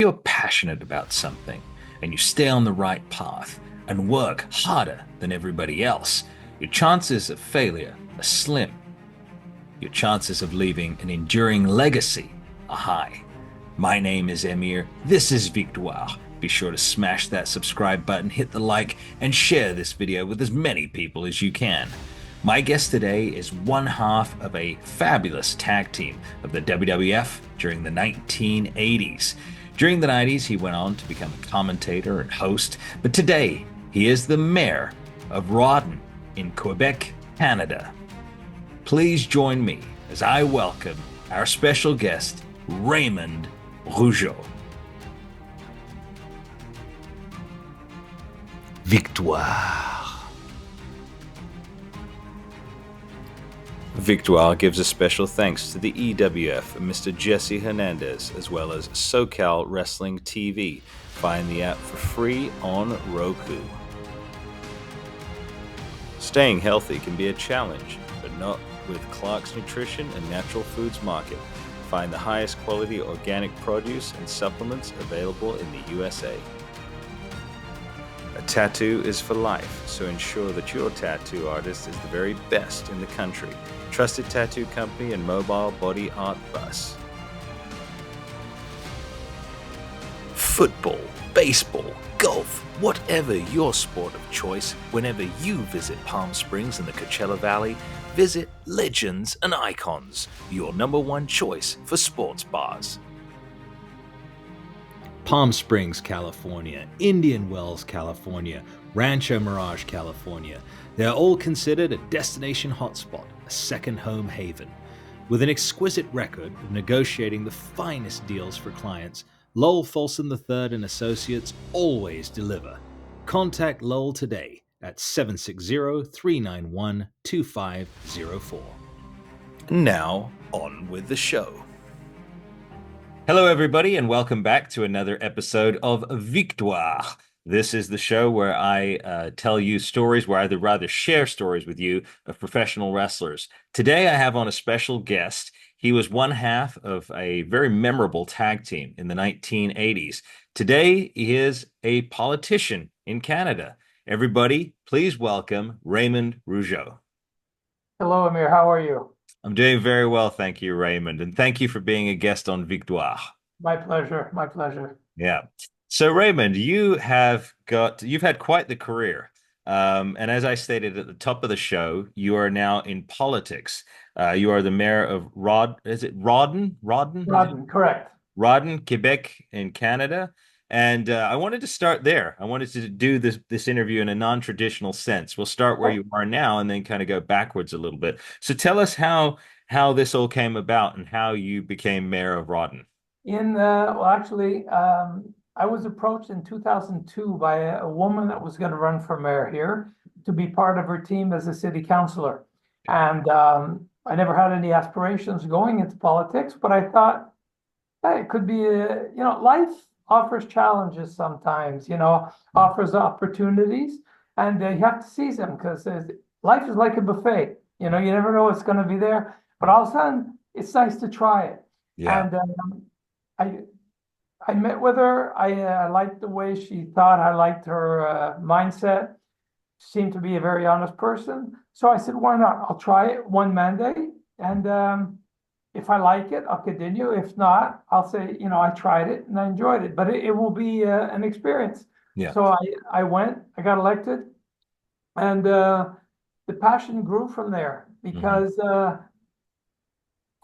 You're passionate about something and you stay on the right path and work harder than everybody else, your chances of failure are slim. Your chances of leaving an enduring legacy are high. My name is Emir. This is Victoire. Be sure to smash that subscribe button, hit the like, and share this video with as many people as you can. My guest today is one half of a fabulous tag team of the WWF during the 1980s. During the 90s, he went on to become a commentator and host, but today he is the Mayor of Rawdon in Quebec, Canada. Please join me as I welcome our special guest, Raymond Rougeau. Victoire. Victoire gives a special thanks to the EWF and Mr. Jesse Hernandez, as well as SoCal Wrestling TV. Find the app for free on Roku. Staying healthy can be a challenge, but not with Clark's Nutrition and Natural Foods Market. Find the highest quality organic produce and supplements available in the USA. A tattoo is for life, so ensure that your tattoo artist is the very best in the country. Trusted tattoo company and mobile body art bus. Football, baseball, golf, whatever your sport of choice, whenever you visit Palm Springs in the Coachella Valley, visit Legends and Icons, your number one choice for sports bars. Palm Springs, California, Indian Wells, California, Rancho Mirage, California. They're all considered a destination hotspot, a second home haven. With an exquisite record of negotiating the finest deals for clients, Lowell Folsom III and Associates always deliver. Contact Lowell today at 760-391-2504. Now, on with the show. Hello, everybody, and welcome back to another episode of Victoire. This is the show where I tell you stories, where I'd rather share stories with you of professional wrestlers. Today, I have on a special guest. He was one half of a very memorable tag team in the 1980s. Today, he is a politician in Canada. Everybody, please welcome Raymond Rougeau. Hello, Amir. How are you? I'm doing very well, thank you, Raymond, and thank you for being a guest on Victoire. My pleasure. My pleasure. Yeah. So, Raymond, you've had quite the career. And as I stated at the top of the show, you are now in politics. You are the mayor of Rawdon? Rawdon, correct. Rawdon, Quebec, in Canada. And I wanted to start there. I wanted to do this interview in a non-traditional sense. We'll start where you are now and then kind of go backwards a little bit. So tell us how this all came about and how you became mayor of Rawdon. I was approached in 2002 by a woman that was going to run for mayor here to be part of her team as a city councilor. And I never had any aspirations going into politics, but I thought, hey, it could be life offers challenges sometimes, offers opportunities, and you have to seize them because life is like a buffet. You never know what's going to be there, but all of a sudden, it's nice to try it. Yeah. And I met with her. I liked the way she thought. I liked her mindset. She seemed to be a very honest person. So I said, why not? I'll try it one mandate, and if I like it, I'll continue. If not, I'll say, I tried it and I enjoyed it, but it will be an experience. Yeah. So I went, I got elected, and the passion grew from there because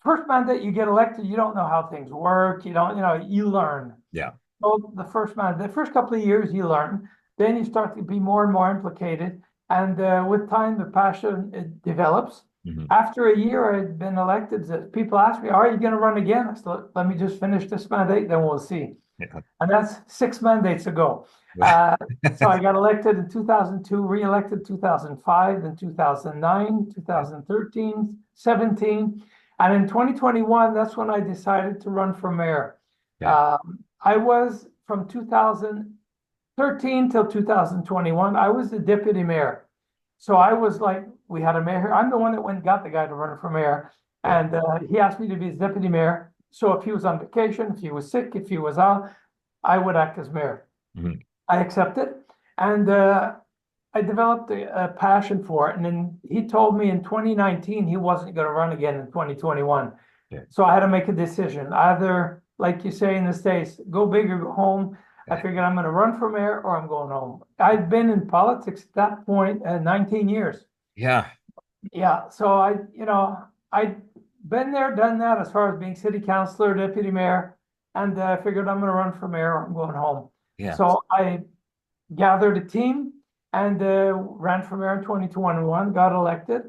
first mandate you get elected, you don't know how things work. You learn. Yeah. So the first couple of years you learn, then you start to be more and more implicated. And with time, the passion, it develops. Mm-hmm. After a year I had been elected, people asked me, are you going to run again? I said, let me just finish this mandate, then we'll see. Yeah. And that's 6 mandates ago. So I got elected in 2002, re-elected 2005, then 2009, 2013, 17. And in 2021, that's when I decided to run for mayor. Yeah. I was from 2013 till 2021, I was the deputy mayor. So I was like, we had a mayor. I'm the one that went and got the guy to run for mayor. And he asked me to be his deputy mayor. So if he was on vacation, if he was sick, if he was out, I would act as mayor. Mhm. I accepted, and I developed a passion for it. And then he told me in 2019 he wasn't going to run again in 2021. Yeah. So I had to make a decision. Either, like you say in the States, go big or go home. I figured I'm going to run for mayor or I'm going home. I'd been in politics at that point 19 years. Yeah. Yeah, so I'd been there, done that as far as being city councilor, deputy mayor, and I figured I'm going to run for mayor or I'm going home. Yeah. So I gathered a team and ran for mayor in 2021, got elected,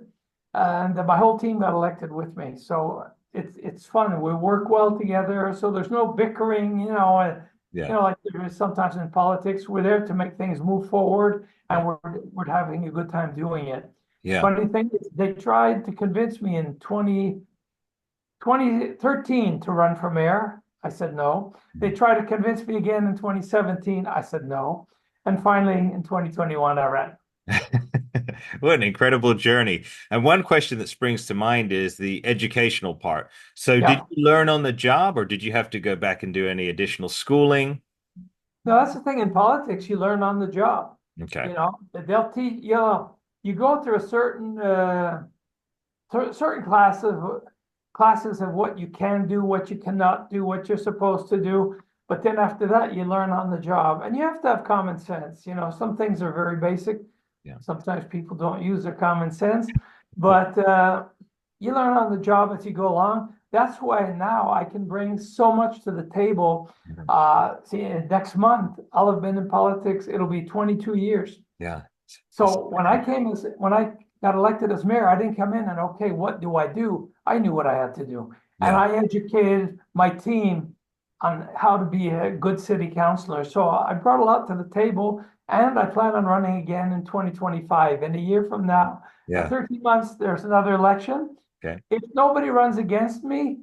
and my whole team got elected with me. So it's fun. We work well together. So there's no bickering, Yeah. like there is sometimes in politics. We're there to make things move forward, and Yeah. we're having a good time doing it. Yeah. Funny thing is, they tried to convince me in 2013 to run for mayor. I said no. They tried to convince me again in 2017. I said no. And finally, in 2021, I ran. What an incredible journey. And one question that springs to mind is the educational part. So did Yeah. you learn on the job or did you have to go back and do any additional schooling? Now, that's the thing in politics, you learn on the job. Okay. They'll teach, you go through a certain classes of what you can do, what you cannot do, what you're supposed to do. But then after that, you learn on the job, and you have to have common sense. Some things are very basic. Yeah. Sometimes people don't use their common sense, but you learn on the job as you go along. That's why now I can bring so much to the table. See, next month I'll have been in politics. It'll be 22 years. Yeah. So when I got elected as mayor, I didn't come in and, okay, what do I do? I knew what I had to do. And Yeah. I educated my team on how to be a good city councilor. So I brought a lot to the table, and I plan on running again in 2025. In a year from now, Yeah. 13 months, there's another election. Okay. If nobody runs against me,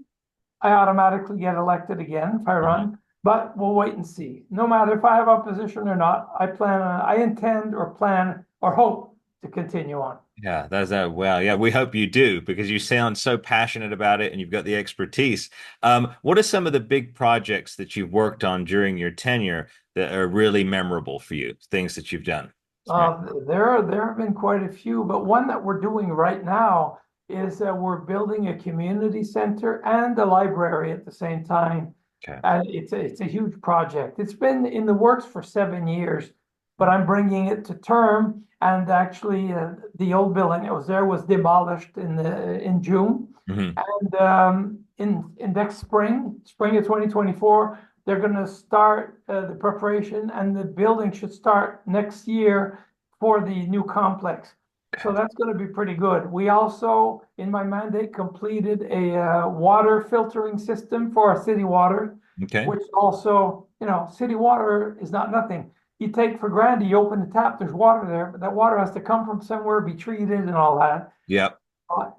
I automatically get elected again if I run. But we'll wait and see. No matter if I have opposition or not, I intend or plan or hope to continue on. Yeah, that's well, yeah, we hope you do because you sound so passionate about it and you've got the expertise. What are some of the big projects that you've worked on during your tenure that are really memorable for you? Things that you've done? There have been quite a few, but one that we're doing right now is that we're building a community center and a library at the same time. Okay. It's a huge project. It's been in the works for 7 years, but I'm bringing it to term. And actually, the old building that was there was demolished in June. Mhm. And in next spring of 2024, they're going to start the preparation, and the building should start next year for the new complex. So that's going to be pretty good. We also, in my mandate, completed a water filtering system for our city water, Okay. which also, city water is not nothing. You take for granted, you open the tap, there's water there, but that water has to come from somewhere, be treated and all that. Yep.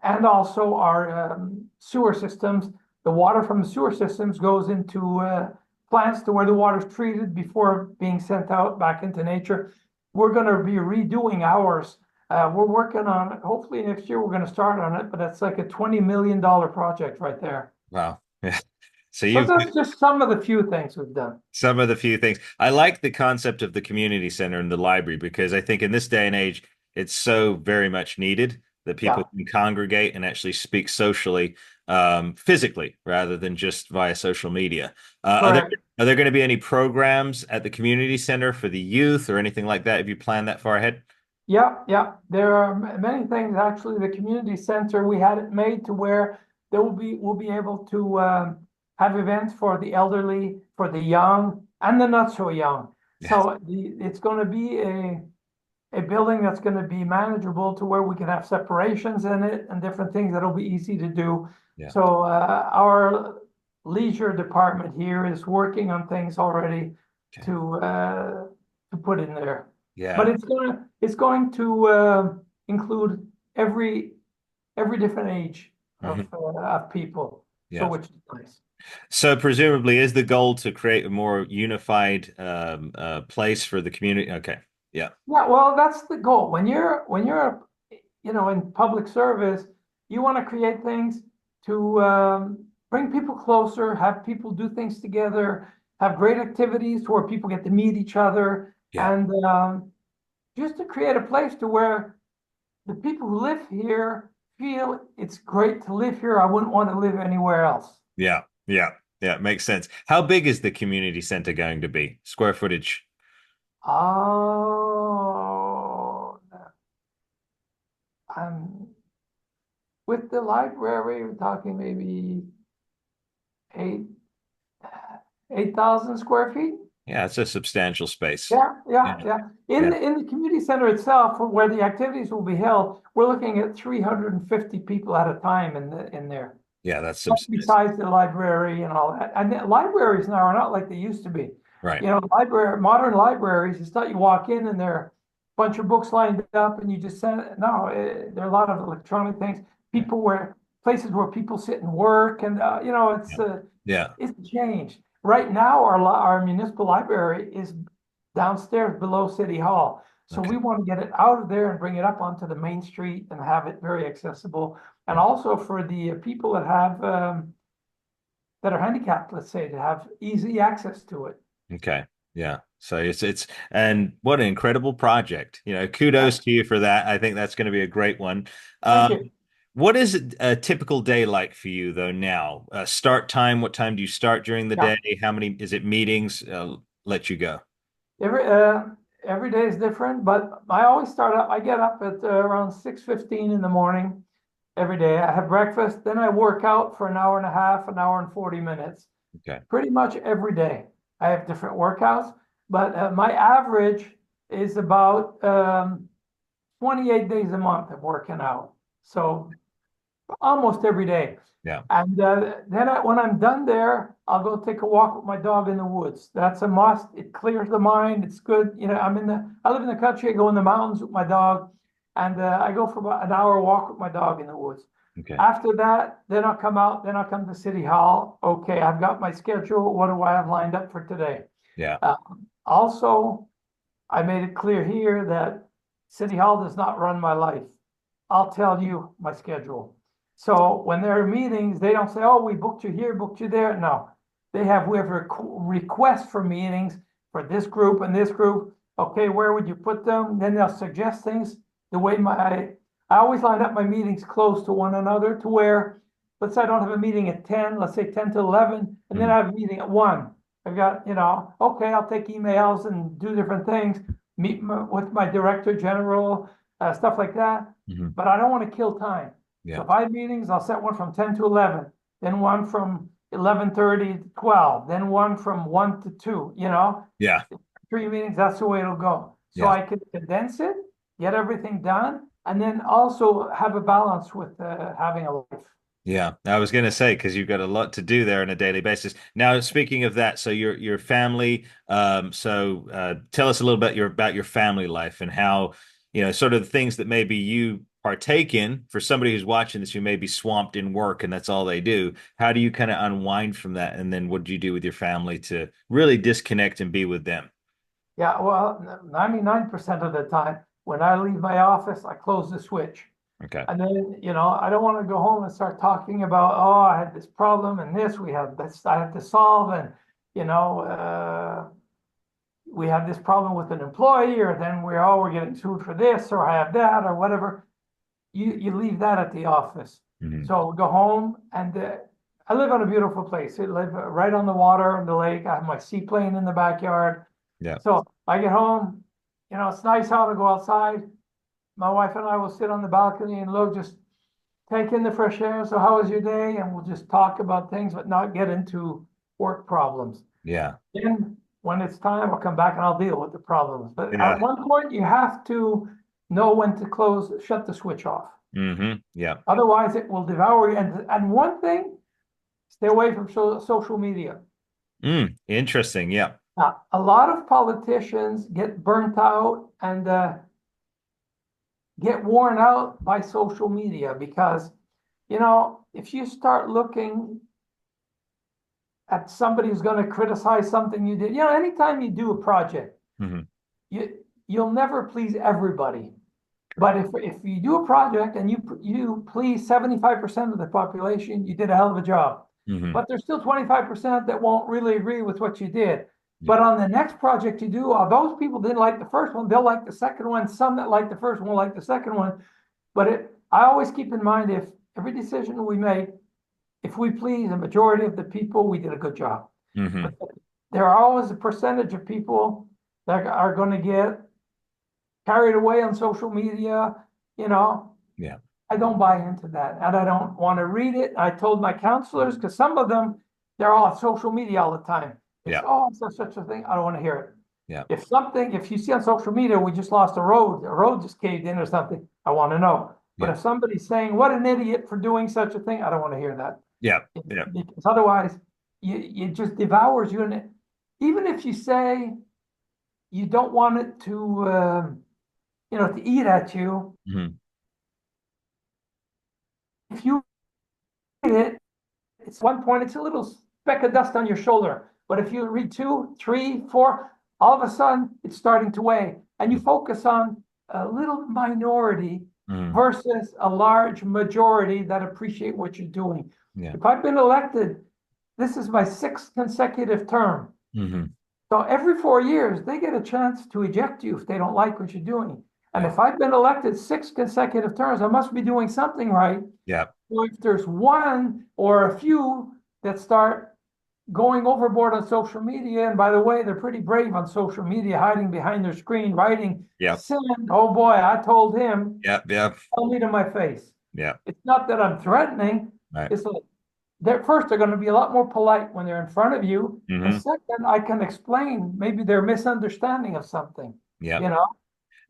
And also our sewer systems, the water from the sewer systems goes into plants to where the water is treated before being sent out back into nature. We're going to be redoing ours. We're working on it. Hopefully next year we're going to start on it, but that's like a $20 million project right there. Wow. Yeah. So So that's just some of the few things we've done. some of the few things. I like the concept of the community center and the library because I think in this day and age, it's so very much needed that people can congregate and actually speak socially, physically, rather than just via social media. Are there going to be any programs at the community center for the youth or anything like that? Have you planned that far ahead? Yeah. There are many things. Actually, the community center, we had it made to where we'll be able to have events for the elderly, for the young, and the not so young. Yes. So it's going to be a building that's going to be manageable to where we can have separations in it and different things that'll be easy to do. Yeah. So our leisure department here is working on things already to put in there. Yeah. But it's going to include every different age of people. Yeah. So which is nice. So presumably is the goal to create a more unified place for the community? Okay. Yeah. Yeah, well, that's the goal. When you're in public service, you want to create things to bring people closer, have people do things together, have great activities to where people get to meet each other, Yeah. and just to create a place to where the people who live here feel it's great to live here. I wouldn't want to live anywhere else. Yeah. Yeah. Yeah. Makes sense. How big is the community center going to be? Square footage? Oh, with the library, we're talking maybe eight 8,000 square feet. Yeah, it's a substantial space. Yeah, yeah, Yeah. yeah. Yeah. In the community center itself, where the activities will be held, we're looking at 350 people at a time in there. Yeah, that's Besides the library and all that. And the libraries now are not like they used to be. right. You know, modern libraries, it's not you walk in and there are a bunch of books lined up and you just send it. No, there are a lot of electronic things. Places where people sit and work, and you know, Yeah. it's changed. Right now, our municipal library is downstairs below City Hall. So Okay. we want to get it out of there and bring it up onto the main street and have it very accessible. And also for the people that are handicapped, let's say, to have easy access to it. Okay. Yeah. So and what an incredible project. Kudos to you for that. I think that's going to be a great one. Thank Um, you. what is a typical day like for you though now? Start time, what time do you start during the Yeah. day? How many, is it meetings? Let you go. Every day is different, but I get up at around 6:15 in the morning every day. I have breakfast, then I work out for an hour and a half, an hour and 40 minutes. Okay. Pretty much every day. I have different workouts, but my average is about 28 days a month of working out. So almost every day. Yeah. And then when I'm done there, I'll go take a walk with my dog in the woods. That's a must. It clears the mind. It's good. You know, I live in the country. I go in the mountains with my dog, and I go for about an hour walk with my dog in the woods. Okay. After that, then I'll come out. Then I'll come to City Hall. Okay, I've got my schedule. What do I have lined up for today? Yeah. Also, I made it clear here that City Hall does not run my life. I'll tell you my schedule. So when there are meetings, they don't say, oh, we booked you here, booked you there. No, we have requests for meetings for this group and this group. Okay, where would you put them? Then they'll suggest things the way I always line up my meetings close to one another to where, let's say I don't have a meeting at 10, let's say 10 to 11, and then I have a meeting at 1. I've got, okay, I'll take emails and do different things, meet with my director general, stuff like that. But I don't want to kill time. Yeah. So if I have meetings, I'll set one from 10 to 11, then one from 11:30 to 12, then one from 1 to 2, Yeah. 3 meetings, that's the way it'll go. So Yeah. I can condense it, get everything done, and then also have a balance with having a life. Yeah, I was going to say, because you've got a lot to do there on a daily basis. Now, speaking of that, so your family, tell us a little bit about your family life and how, sort of the things that maybe you partake in for somebody who's watching this who may be swamped in work and that's all they do. How do you kind of unwind from that? And then what do you do with your family to really disconnect and be with them? Yeah, well, 99% of the time, when I leave my office, I close the switch. Okay. And then, I don't want to go home and start talking about, oh, I had this problem and we have this I have to solve. And, we have this problem with an employee, or then we're getting sued for this, or I have that, or whatever. You leave that at the office. So we go home, and I live on a beautiful place. I live right on the water, on the lake. I have my seaplane in the backyard. Yeah. So I get home, it's nice out to go outside. My wife and I will sit on the balcony and just take in the fresh air. So how was your day? And we'll just talk about things, but not get into work problems. Yeah. Then when it's time, I'll come back and I'll deal with the problems. But Yeah. at one point, you have to know when to shut the switch off. Yeah. Otherwise, it will devour you. And one thing, stay away from social media. Interesting. Yeah. A lot of politicians get burnt out and get worn out by social media because, if you start looking at somebody who's going to criticize something you did, anytime you do a project, you'll never please everybody. But if you do a project and you please 75% of the population, you did a hell of a job. but there's still 25% that won't really agree with what you did. Yeah. But on the next project you do, those people didn't like the first one, they'll like the second one. Some that like the first one will like the second one. But I always keep in mind, if every decision we make, if we please a majority of the people, we did a good job. But there are always a percentage of people that are going to get carried away on social media, Yeah. I don't buy into that, and I don't want to read it. I told my counselors, because some of them, they're all on social media all the time. It's, such a thing. I don't want to hear it. Yeah. If you see on social media, we just lost a road just caved in or something, I want to know. But if somebody's saying, what an idiot for doing such a thing, I don't want to hear that. Yeah. Because otherwise, it just devours you. And even if you say you don't want it to, to eat at you, if you read it, it's one point, it's a little speck of dust on your shoulder. But if you read 2, 3, 4, all of a sudden it's starting to weigh, and you focus on a little minority versus a large majority that appreciate what you're doing. Yeah. If I've been elected, this is my 6th consecutive term. So every 4 years, they get a chance to eject you if they don't like what you're doing. And if I've been elected 6 consecutive terms, I must be doing something right. Yeah. So if there's one or a few that start going overboard on social media, and by the way, they're pretty brave on social media, hiding behind their screen, writing, sin, oh boy, I told him, tell me to my face. It's not that I'm threatening. It's like, they're going to be a lot more polite when they're in front of you. And second, I can explain maybe their misunderstanding of something.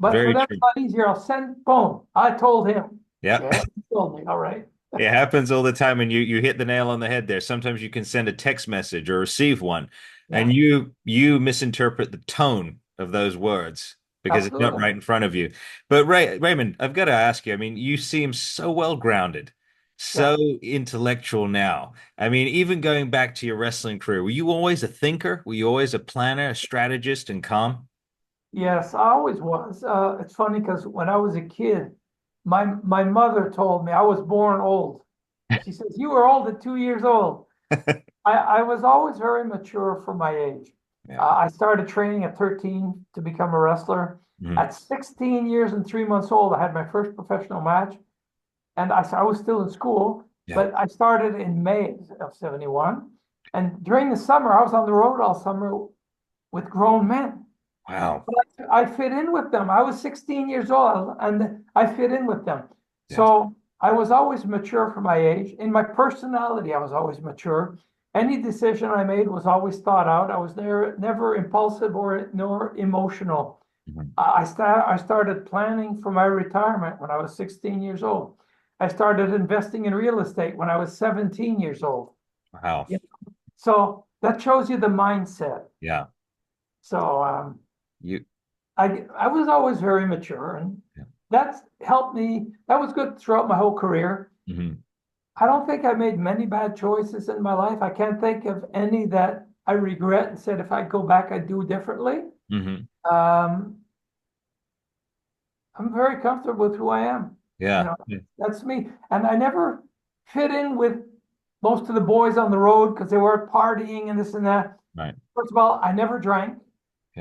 But Very for them, true. it's not easier. I'll send, boom, I told him. Yeah. He told me, all right. It happens all the time, and you hit the nail on the head there. Sometimes you can send a text message or receive one, and you misinterpret the tone of those words because it's not right in front of you. But Raymond, I've got to ask you, I mean, you seem so well grounded, so intellectual now. I mean, even going back to your wrestling career, were you always a thinker? Were you always a planner, a strategist, and calm? Yes, I always was. It's funny because when I was a kid, my mother told me I was born old. She says, you were old at 2 years old. I was always very mature for my age. I started training at 13 to become a wrestler. At 16 years and 3 months old, I had my first professional match. And I was still in school, but I started in May of 71. And during the summer, I was on the road all summer with grown men. Wow. But I fit in with them. I was 16 years old and I fit in with them. So I was always mature for my age. In my personality, I was always mature. Any decision I made was always thought out. I was never impulsive nor emotional. I started planning for my retirement when I was 16 years old. I started investing in real estate when I was 17 years old. Wow. So that shows you the mindset. Yeah. So I was always very mature, and that's helped me. That was good throughout my whole career. I don't think I made many bad choices in my life. I can't think of any that I regret and said if I go back, I'd do differently. I'm very comfortable with who I am. That's me. And I never fit in with most of the boys on the road because they were partying and this and that. Right. First of all, I never drank.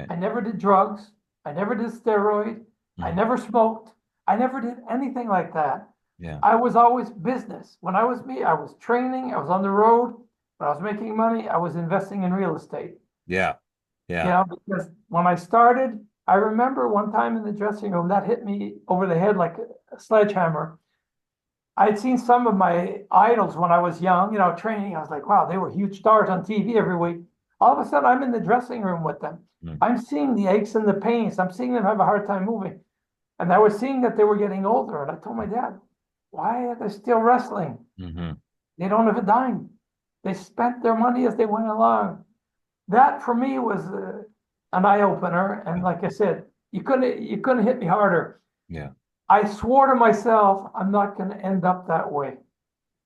I never did drugs. I never did steroid. I never smoked. I never did anything like that. I was always business. When I was me, I was training. I was on the road. When I was making money, I was investing in real estate. Because when I started, I remember one time in the dressing room that hit me over the head like a sledgehammer. I'd seen some of my idols when I was young, training. I was like, wow, they were huge stars on TV every week. All of a sudden, I'm in the dressing room with them. I'm seeing the aches and the pains. I'm seeing them have a hard time moving. And I was seeing that they were getting older. And I told my dad, why are they still wrestling? They don't have a dime. They spent their money as they went along. That for me was an eye-opener. And like I said, you couldn't hit me harder. I swore to myself, I'm not going to end up that way.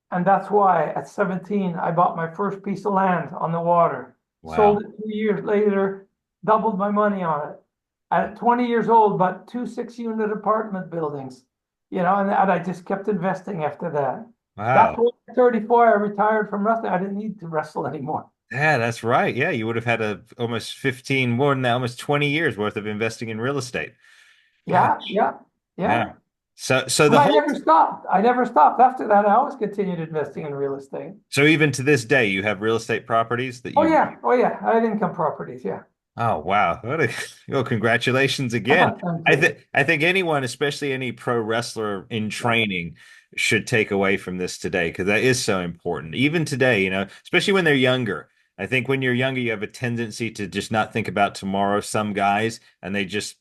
And that's why at 17, I bought my first piece of land on the water. Sold it 2 years later, doubled my money on it. At 20 years old, bought 2 6-unit apartment buildings, and I just kept investing after that. Wow. 34, I retired from wrestling. I didn't need to wrestle anymore. Yeah, that's right. Yeah, you would have had almost 15, more than that, almost 20 years worth of investing in real estate. God, Yeah, yeah, yeah. yeah. So And the I whole never stopped. I never stopped. After that, I always continued investing in real estate. so even to this day, you have real estate properties that Oh you. yeah, oh yeah. I had income properties. Yeah. Oh wow. Well, congratulations again. Thank you. I think anyone, especially any pro wrestler in Yeah, training, should take away from this today because that is so important. Even today, especially when they're younger. I think when you're younger, you have a tendency to just not think about tomorrow. Some guys and they just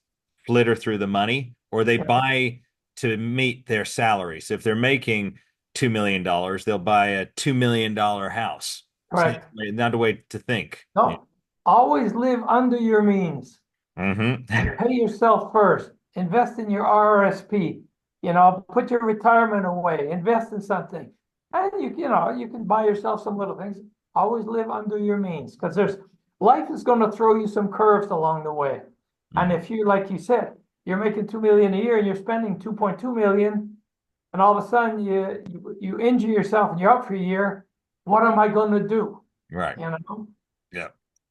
flitter through the money or they yeah. buy to meet their salary. So if they're making $2 million, they'll buy a $2 million house. It's Correct. not a way to think. No, always live under your means. Mm-hmm. Pay yourself first. Invest in your RRSP. Put your retirement away. Invest in something, and you can buy yourself some little things. Always live under your means because life is going to throw you some curves along the way. And if you, like you said, you're making 2 million a year and you're spending 2.2 million, and all of a sudden you injure yourself and you're out for a year, what am I going to do? Right. You know. Yeah.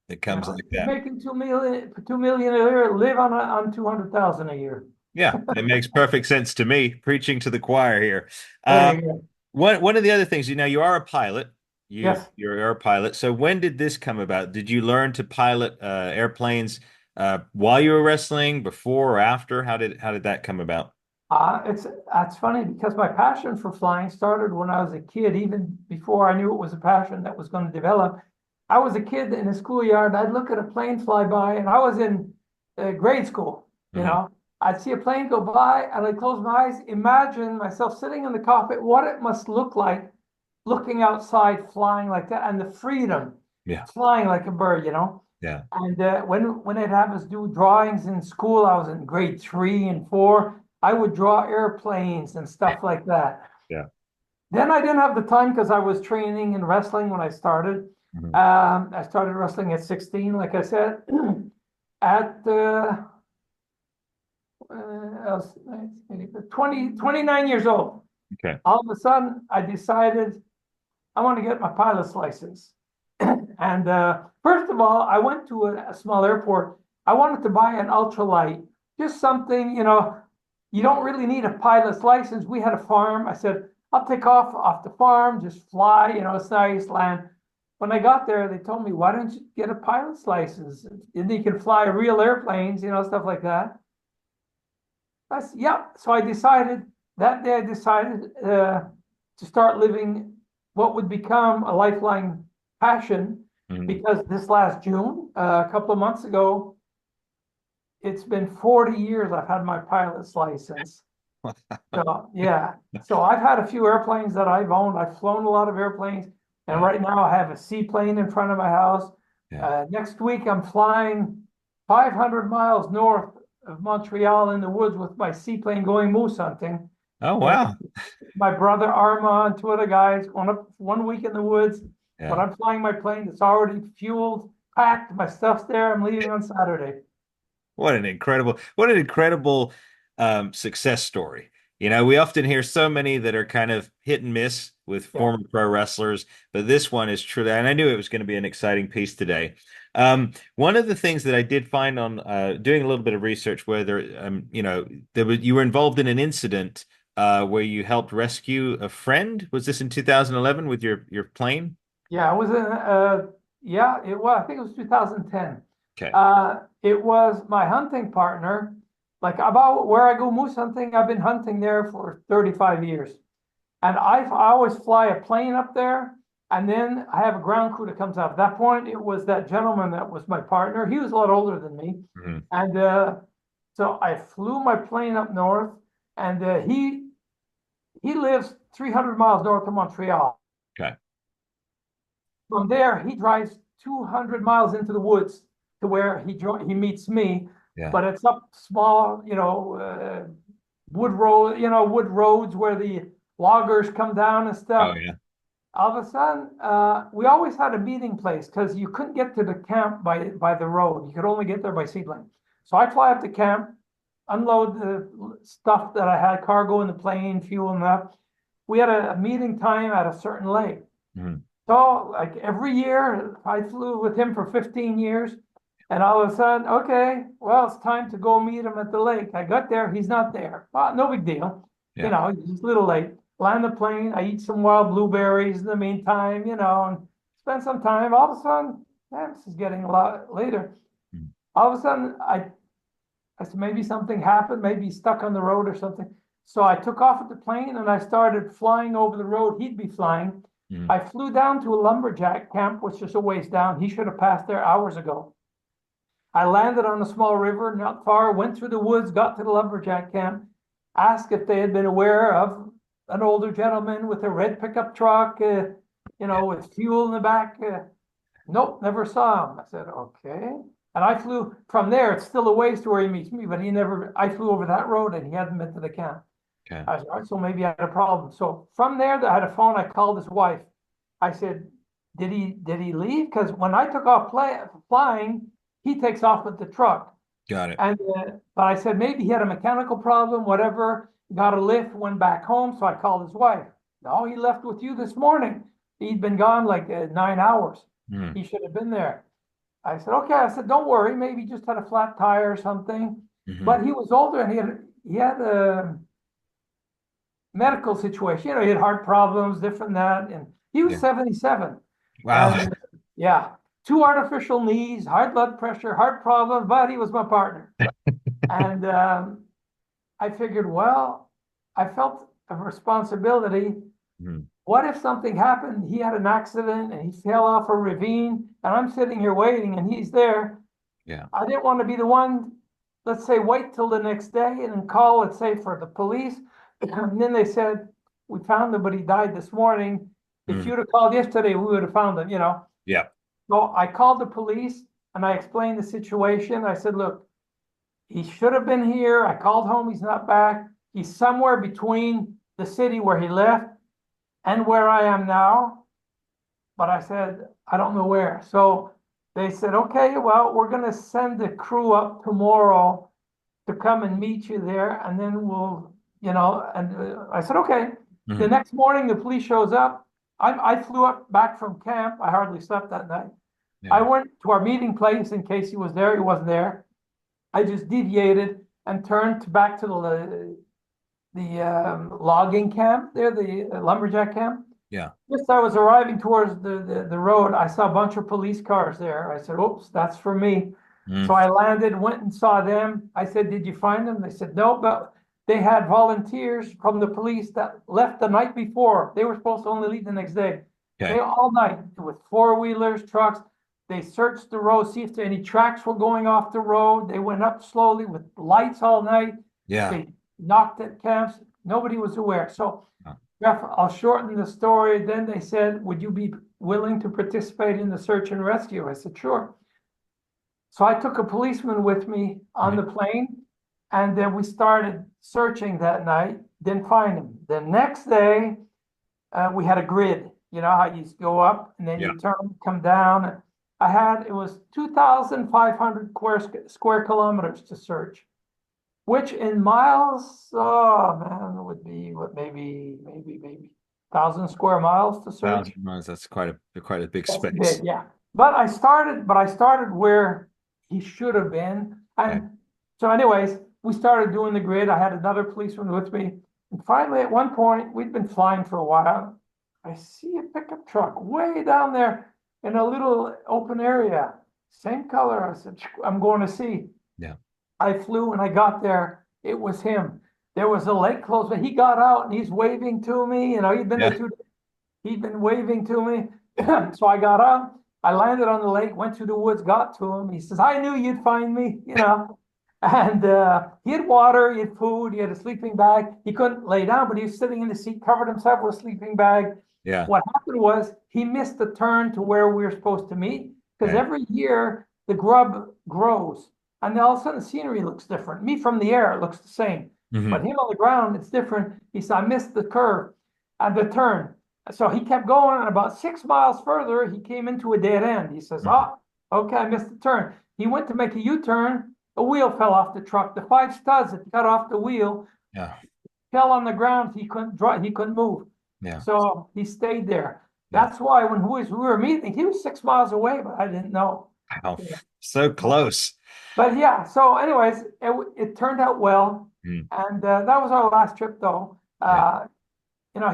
It comes like You're that. making 2 million a year, live on 200,000 a year. Yeah, it makes perfect sense to me. Preaching to the choir here. There you go. One of the other things, you are a pilot. Yes. You're a pilot. So when did this come about? Did you learn to pilot airplanes while you were wrestling, before or after? How did that come about? That's funny because my passion for flying started when I was a kid, even before I knew it was a passion that was going to develop. I was a kid in the schoolyard. I'd look at a plane fly by, and I was in grade school. Mhm. I'd see a plane go by, and I'd close my eyes, imagine myself sitting in the cockpit, what it must look like looking outside, flying like that, and the freedom, Yeah. flying like a bird. Yeah. And when they'd have us do drawings in school, I was in grade 3 and 4. I would draw airplanes and stuff like that. Yeah. Then I didn't have the time because I was training in wrestling when I started. Mhm. I started wrestling at 16, like I said. At I was 29 years old. Okay. All of a sudden, I decided I want to get my pilot's license. And first of all, I went to a small airport. I wanted to buy an ultralight, just something, you don't really need a pilot's license. We had a farm. I said, I'll take off the farm, just fly, it's nice land. When I got there, they told me, why don't you get a pilot's license? And you can fly real airplanes, stuff like that. I said, yeah. So that day I decided to start living what would become a lifelong passion Mhm. because this last June, a couple of months ago, it's been 40 years I've had my pilot's license. So, yeah. So I've had a few airplanes that I've owned. I've flown a lot of airplanes. And Yeah. right now I have a seaplane in front of my house. Yeah. Next week I'm flying 500 miles north of Montreal in the woods with my seaplane going moose hunting. Oh And wow. my brother Armand, two other guys going up 1 week in the woods. But Yeah. I'm flying my plane. It's already fueled, packed. My stuff's there. I'm leaving on Saturday. What an incredible success story. We often hear so many that are kind of hit and miss with Yeah. former pro wrestlers, but this one is truly, and I knew it was going to be an exciting piece today. One of the things that I did find on doing a little bit of research, whether you were involved in an incident where you helped rescue a friend. Was this in 2011 with your plane? Yeah, it was, I think it was 2010. Okay. It was my hunting partner. Like about where I go moose hunting, I've been hunting there for 35 years. And I always fly a plane up there, and then I have a ground crew that comes out. At that point, it was that gentleman that was my partner. He was a lot older than me. Mhm. And so I flew my plane up north, and he lives 300 miles north of Montreal. Okay. From there, he drives 200 miles into the woods to where he meets me. Yeah. But it's up small, wood roads where the loggers come down and stuff. Oh yeah. All of a sudden, we always had a meeting place because you couldn't get to the camp by the road. You could only get there by seaplane. So I fly up to camp, unload the stuff that I had, cargo in the plane, fuel and that. we had a meeting time at a certain lake. Mhm. So like every year, I flew with him for 15 years. And all of a sudden, okay, well, it's time to go meet him at the lake. I got there, he's not there. Well, no big deal. You Yeah. know, he's a little late. Land the plane, I eat some wild blueberries in the meantime, you know, and spend some time. All of a sudden, man, this is getting a lot later. Mhm. All of a sudden, I said, maybe something happened, maybe he's stuck on the road or something. So I took off with the plane and I started flying over the road he'd be flying. Mhm. I flew down to a lumberjack camp, which is a ways down. He should have passed there hours ago. I landed on a small river not far, went through the woods, got to the lumberjack camp, asked if they had been aware of an older gentleman with a red pickup truck, you know, with fuel in the back. Nope, never saw him. I said, okay. And I flew from there. It's still a ways to where he meets me, but I flew over that road and he hadn't been to the camp. Okay. I said, all right, so maybe I had a problem. So from there, I had a phone. I called his wife. I said, did he leave? Because when I took off flying, he takes off with the truck. Got it. And but I said maybe he had a mechanical problem, whatever. Got a lift, went back home. So I called his wife. No, he left with you this morning. He'd been gone like 9 hours. Mhm. He should have been there. I said, okay. I said, don't worry. Maybe he just had a flat tire or something. Mhm. But he was older and he had a medical situation. You know, he had heart problems, different that, and he was Yeah. 77. Wow. And, yeah, 2 artificial knees, high blood pressure, heart problems, but he was my partner. And I figured, well, I felt a responsibility. Mhm. What if something happened? He had an accident and he fell off a ravine, and I'm sitting here waiting, and he's there. Yeah. I didn't want to be the one, let's say, wait till the next day and then call, let's say, for the police. And then they said, we found him, but he died this morning. If Mhm. you'd have called yesterday, we would have found him, you know. Yeah. So I called the police and I explained the situation. I said, look, he should have been here. I called home, he's not back. He's somewhere between the city where he left and where I am now. But I said, I don't know where. So they said, okay, well, we're gonna send the crew up tomorrow to come and meet you there, and then we'll, you know, and I said, okay. The Mhm. next morning, the police shows up. I flew up back from camp. I hardly slept that night. I Yeah. went to our meeting place in case he was there. He wasn't there. I just deviated and turned back to the logging camp there, the lumberjack camp. Yeah. Just as I was arriving towards the road, I saw a bunch of police cars there. I said, oops, that's for me. Mhm. So I landed, went and saw them. I said, did you find them? They said, no, but they had volunteers from the police that left the night before. They were supposed to only leave the next day. Okay. They all night with 4-wheelers, trucks. They searched the road, see if any tracks were going off the road. They went up slowly with lights all night. Yeah. They knocked at camps. Nobody was aware. So, Huh. Jeff, I'll shorten the story. Then they said, would you be willing to participate in the search and rescue? I said, sure. So I took a policeman with me on the plane, and then we started searching that night, didn't find him. The next day, we had a grid. You know how you go up and then Yeah. you turn, come down. It was 2,500 square kilometers to search, which in miles, oh man, would be what, maybe 1,000 square miles to search. 1,000 miles. That's quite a big That's space. big, yeah. But I started where he should have been. And Okay. so anyways, we started doing the grid. I had another policeman with me. And finally, at one point, we'd been flying for a while. I see a pickup truck way down there in a little open area. Same color. I said, I'm going to see. Yeah. I flew and I got there. It was him. There was a lake close, but he got out and he's waving to me. You know, he'd been Yeah. there he'd been waving to me. So I got up, I landed on the lake, went through the woods, got to him. He says, I knew you'd find me, you know. And he had water, he had food, he had a sleeping bag. He couldn't lay down, but he was sitting in the seat, covered himself with a sleeping bag. Yeah. What happened was he missed the turn to where we were supposed to meet, because Okay. every year the grub grows. And then all of a sudden the scenery looks different. Me from the air, it looks the same. Mhm. But him on the ground, it's different. He said, I missed the curve and the turn. So he kept going, and about 6 miles further, he came into a dead end. He says, Mhm. okay, I missed the turn. He went to make a U-turn. A wheel fell off the truck. The 5 studs that cut off the wheel Yeah. fell on the ground. He couldn't drive. He couldn't move. Yeah. So he stayed there. Yeah. That's why when we were meeting, he was 6 miles away, but I didn't know. Wow. Yeah. So close. But yeah, so anyways, it turned out well. Mm. And that was our last trip though. Yeah.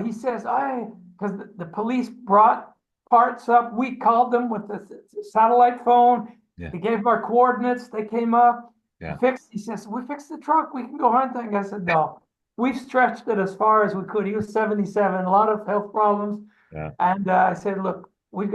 He says, because the police brought parts up. We called them with the satellite phone. Yeah. They gave them our coordinates. They came up, Yeah. he says, we fixed the truck. We can go hunting. I said, no, we've stretched it as far as we could. He was 77, a lot of health problems. Yeah. And I said, look, you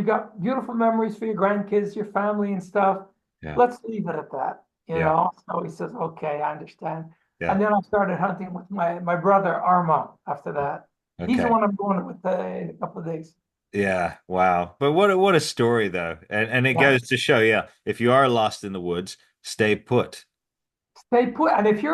got beautiful memories for your grandkids, your family and stuff. Yeah. Let's leave it at that, Yeah. So he says, okay, I understand. Yeah. And then I started hunting with my brother Arma after that. He's the Okay. one I'm going with in a couple of days. Yeah. Wow. But what a story though. And it Yeah. goes to show, yeah, if you are lost in the woods, stay put. Stay put. And if you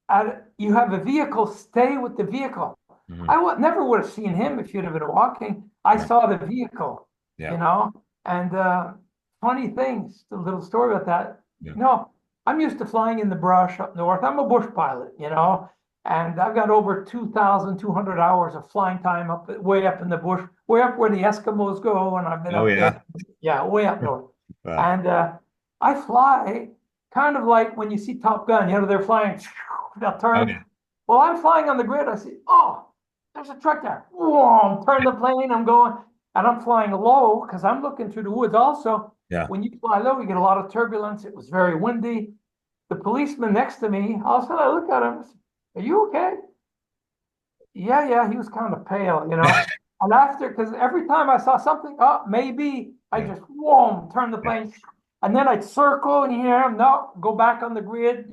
have a vehicle, stay with the vehicle. Mhm. Never would have seen him if you'd have been walking. I Right. saw the vehicle, Yeah. and funny things, a little story about that. Yeah. I'm used to flying in the brush up north. I'm a bush pilot, and I've got over 2,200 hours of flying time way up in the bush, way up where the Eskimos go, and I've been Oh up yeah. there. Yeah, way up north. Wow. And I fly kind of like when you see Top Gun, they're flying, they'll turn. Okay. Well, I'm flying on the grid. I see, oh, there's a truck there. Whoa, turn the plane. I'm going, and I'm flying low because I'm looking through the woods also. Yeah. When you fly low, you get a lot of turbulence. It was very windy. The policeman next to me, all of a sudden I look at him. I said, are you okay? Yeah, he was kind of pale, And after, because every time I saw something, maybe, I just, whoa, turn the plane. And then I'd circle and hear him, no, go back on the grid,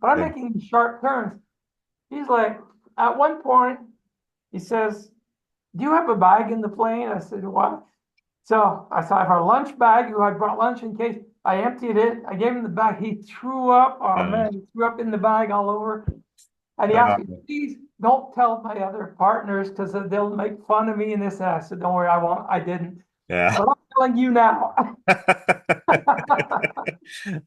but I'm making these sharp turns. He's like, at one point, he says, do you have a bag in the plane? I said, what? So I saw I have our lunch bag. I brought lunch in case. I emptied it. I gave him the bag. He threw up. Oh man, he threw up in the bag all over. And he asked me, please don't tell my other partners because they'll make fun of me in this. And I said, don't worry, I won't. I didn't. Yeah. But I'm telling you now.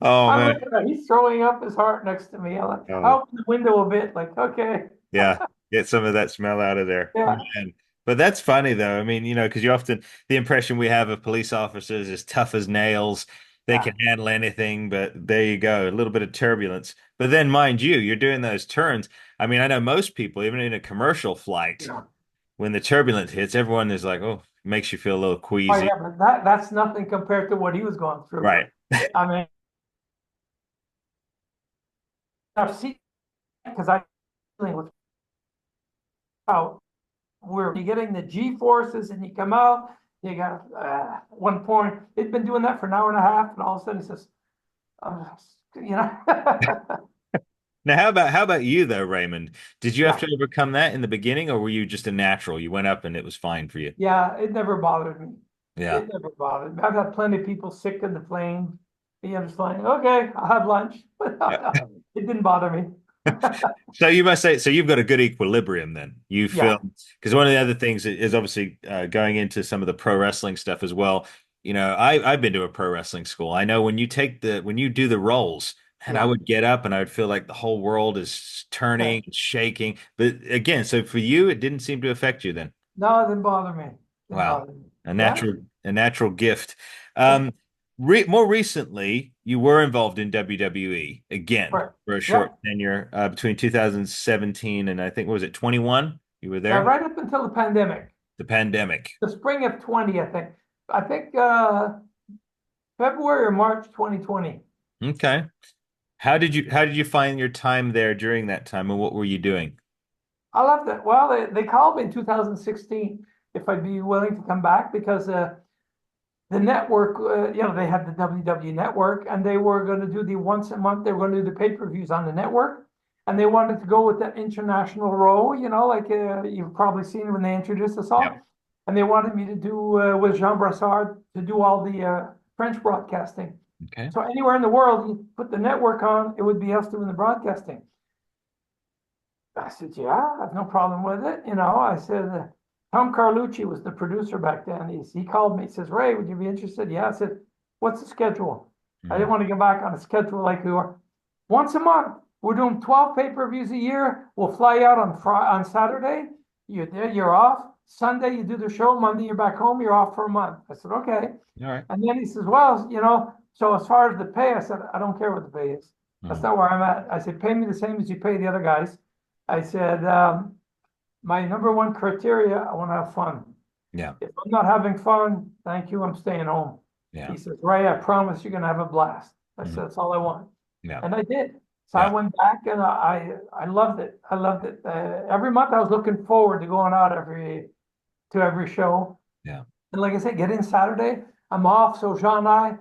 Oh I'm man. looking at him. He's throwing up his heart next to me. I Oh. opened the window a bit, like, okay. Yeah. Get some of that smell out of there. Yeah. Man. But that's funny though. I mean, because you often the impression we have of police officers is tough as nails. They can handle anything, but there you go, a little bit of turbulence. But then, mind you, you're doing those turns. I mean, I know most people, even in a commercial flight, when the turbulence hits, everyone is like, "Oh, makes you feel a little Oh queasy." yeah, but that's nothing compared to what he was going through. Right. I mean, I've seen because I dealing with how we're getting the G forces and you come out, you got one point. It's been doing that for an hour and a half, and all of a sudden he says, Now, how about you though, Raymond? Did you have Yeah. to overcome that in the beginning, or were you just a natural? You went up and it was fine for you. Yeah, it never bothered me. Yeah. It never bothered me. I've had plenty of people sick in the plane. I'm just like, okay, I'll have lunch. Yeah. It didn't bother me. So you must say, so you've got a good equilibrium then. You Yeah. feel, because one of the other things is obviously going into some of the pro wrestling stuff as well. I've been to a pro wrestling school. I know when you do the rolls, and I Yeah. would get up and I would feel like the whole world is turning and shaking. But again, so for you, it didn't seem to affect you then. No, it didn't bother me. Didn't Wow. bother me. A Yeah. natural gift. More recently, you were involved in WWE again Right. for a Yeah. short tenure between 2017 and I think, what was it, 21? You were Yeah, there? right up until the pandemic. The pandemic. The spring of 20, I think. I think February or March 2020. Okay. How did you find your time there during that time, and what were you doing? I loved it. Well, they called me in 2016 if I'd be willing to come back because the network, they had the WWE network and they were going to do the once a month, they were going to do the pay-per-views on the network. And they wanted to go with that international role, like you've probably seen when they introduced us all. Yeah. And they wanted me to do with Jean Brassard to do all the French broadcasting. Okay. So anywhere in the world, you put the network on, it would be us doing the broadcasting. I said, yeah, I have no problem with it. I said, Tom Carlucci was the producer back then. He called me, he says, Ray, would you be interested? Yeah, I said, what's the schedule? I didn't want to get back on a schedule like we were. Once a month, we're doing 12 pay-per-views a year. We'll fly out on Saturday. you're off. Sunday, you do the show. Monday, you're back home. You're off for a month. I said, okay. All right. And then he says, well, so as far as the pay, I said, I don't care what the pay is. That's not where I'm at. I said, pay me the same as you pay the other guys. I said, my number one criteria, I want to have fun. Yeah. If I'm not having fun, thank you, I'm staying home. Yeah. He says, Ray, I promise you're going to have a blast. I said, that's all I want. Yeah. And I did. So I went back and I loved it. I loved it. Every month I was looking forward to going out to every show. Yeah. And like I said, get in Saturday, I'm off. So Jean and I,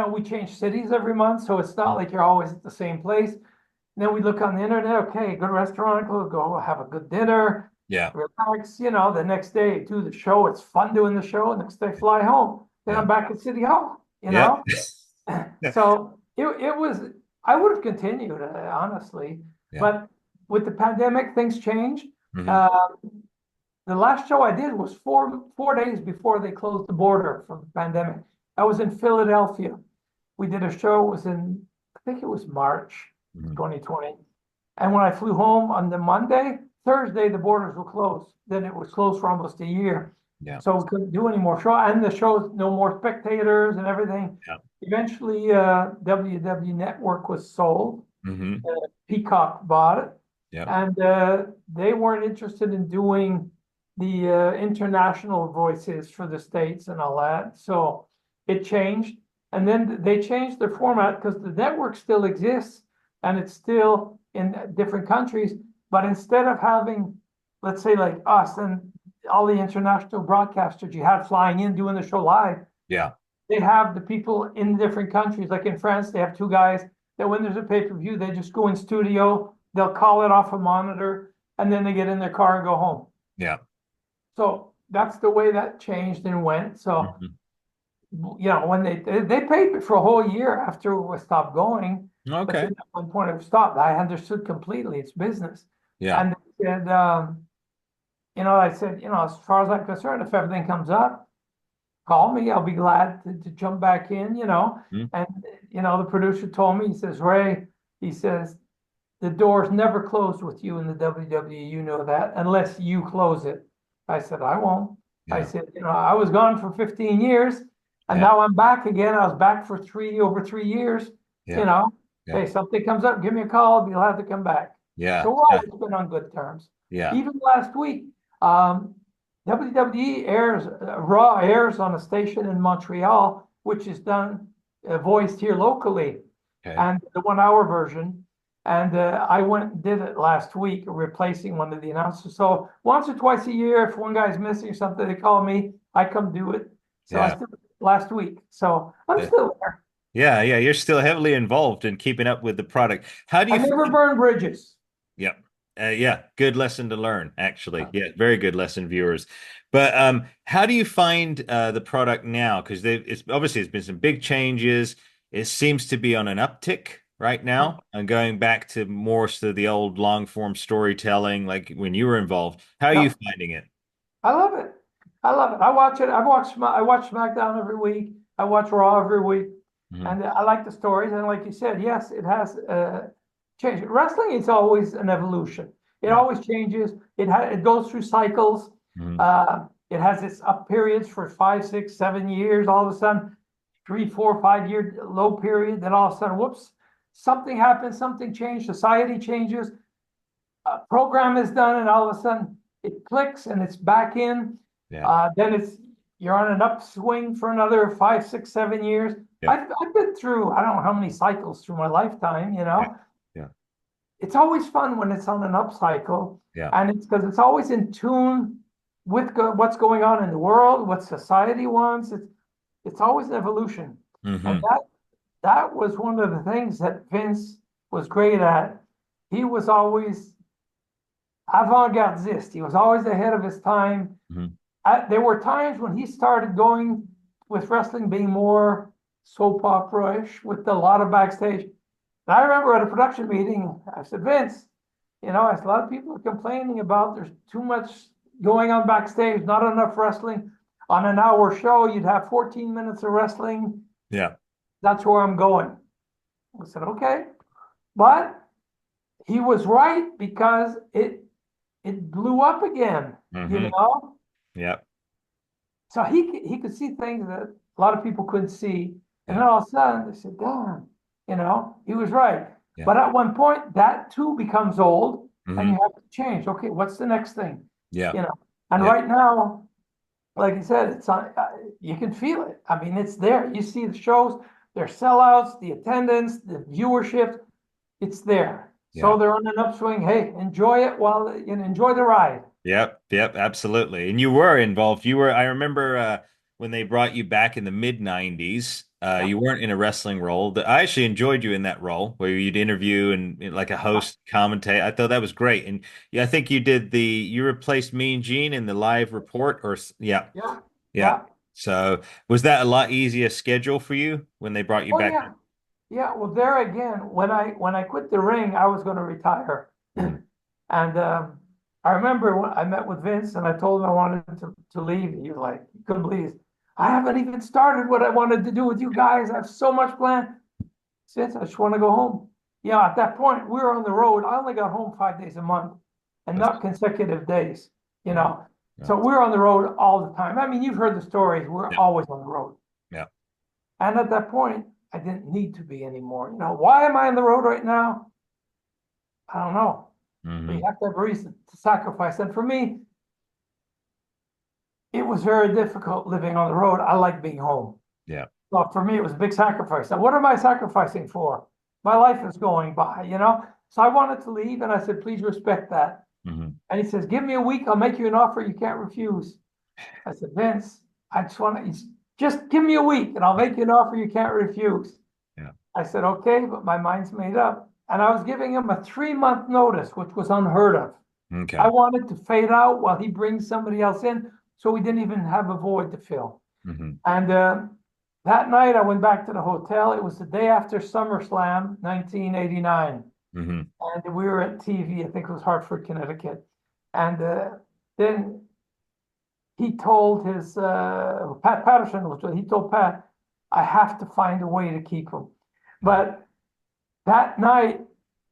we change cities every month. So it's not like you're always at the same place. And then we look on the internet, okay, good restaurant, go have a good dinner. Yeah. Relax, the next day do the show. It's fun doing the show. Next day fly home. Then I'm back at City Hall, So it was, I would have continued, honestly. Yeah. But with the pandemic, things changed. The last show I did was four days before they closed the border for the pandemic. I was in Philadelphia. We did a show, it was in, I think it was March 2020. And when I flew home on the Monday, Thursday, the borders were closed. Then it was closed for almost a year. Yeah. So we couldn't do any more show. And the shows, no more spectators and everything. Yeah. Eventually, WWE Network was sold. Mm-hmm. Peacock bought it. Yeah. And they weren't interested in doing the international voices for the States and all that. So it changed. And then they changed their format because the network still exists and it's still in different countries. But instead of having, let's say like us and all the international broadcasters you had flying in doing the show live. Yeah. They have the people in different countries. Like in France, they have two guys that when there's a pay-per-view, they just go in studio, they'll call it off a monitor, and then they get in their car and go home. Yeah. So that's the way that changed and went. So, when they paid me for a whole year after we stopped going. Okay. But then at one point it stopped. I understood completely it's business. Yeah. And they said, I said, as far as I'm concerned, if everything comes up, call me. I'll be glad to jump back in, And, the producer told me, he says, Ray, he says, the door's never closed with you in the WWE. You know that, unless you close it. I said, I won't. Yeah. I said, I was gone for 15 years and now I'm back again. I was back for over 3 years, Hey, something comes up, give me a call. I'll be glad to come back. Yeah. So we're always been on good terms. Yeah. Even last week, WWE Raw airs on a station in Montreal, which is done, voiced here locally, and the 1 hour version. And I went and did it last week, replacing one of the announcers. So once or twice a year, if one guy's missing or something, they call me, I come do it. So I did it last week. So I'm still there. Yeah, you're still heavily involved in keeping up with the product. How do you? I never burn bridges. Yeah. Good lesson to learn, actually. Yeah, very good lesson, viewers. But how do you find the product now? Because it's been some big changes. It seems to be on an uptick right now and going back to more so the old long form storytelling, like when you were involved. How are you finding it? I love it. I watch it. I watch SmackDown every week. I watch Raw every week. And I like the stories. And like you said, yes, it has changed. Wrestling is always an evolution. It always changes. It goes through cycles. It has its up periods for 5, 6, 7 years. All of a sudden, 3, 4, 5 year low period. Then all of a sudden, whoops, something happens, something changed. Society changes. A program is done, and all of a sudden it clicks and it's back in. Then you're on an upswing for another 5, 6, 7 years. I've been through, I don't know how many cycles through my lifetime, It's always fun when it's on an up cycle. And it's because it's always in tune with what's going on in the world, what society wants. It's always an evolution. And that was one of the things that Vince was great at. He was always avant-gardist. He was always ahead of his time. There were times when he started going with wrestling being more soap opera-ish with a lot of backstage. And I remember at a production meeting, I said, Vince, a lot of people are complaining about there's too much going on backstage, not enough wrestling. On an hour show, you'd have 14 minutes of wrestling. That's where I'm going. I said, okay. But he was right because it it blew up again, you Mm-hmm. know? Yep. So he could see things that a lot of people couldn't see. And then Yeah. all of a sudden they said, damn, he was right. Yeah. But at one point that too becomes old and you Mm-hmm. have to change. Okay, what's the next thing? Yeah. You know, and Yeah. right now, like I said, it's on, you can feel it. I mean, it's there. You see the shows, they're sellouts, the attendance, the viewership, it's there. Yeah. So they're on an upswing. Hey, enjoy it while enjoy the ride. Yep, yep, absolutely. And you were involved. I remember when they brought you back in the mid 90s, Yeah, you weren't in a wrestling role. I actually enjoyed you in that role where you'd interview and like a host commentate. I thought that was great. And yeah, I think you replaced Mean Gene in the live report yeah, yeah, yeah. yeah. So was that a lot easier schedule for you when they brought you Oh back? yeah. Yeah, well, there again, when I quit the ring, I was going to retire, Mhm. and I remember when I met with Vince and I told him I wanted to leave. He was like, "You couldn't believe it. I haven't even started what I wanted to do with you guys. I have so much planned. Vince, I just want to go home." Yeah, at that point, we were on the road. I only got home 5 days a month, and not consecutive days. You Yeah, know, yeah, so we were on the road all the time. I mean, you've heard the stories. We're yeah, always on the road. yeah. And at that point, I didn't need to be anymore. Why am I on the road right now? I don't know. But you Hmm. have to have a reason to sacrifice. And for me, it was very difficult living on the road. I like being home. Yeah. But for me, it was a big sacrifice. Now, what am I sacrificing for? My life is going by. So I wanted to leave, and I said, please respect that. Hmm. And he says, give me a week. I'll make you an offer you can't refuse. I said, Vince, I just want to, just give me a week, and I'll make you an offer you can't refuse. Yeah. I said, okay, but my mind's made up. And I was giving him a 3-month notice, which was unheard of. I Okay. wanted to fade out while he brings somebody else in, so we didn't even have a void to fill. Hmm. And that night I went back to the hotel. It was the day after SummerSlam, 1989. Hmm. And we were at TV, I think it was Hartford, Connecticut. And then he told Pat Patterson, he told Pat, I have to find a way to keep him. But that night,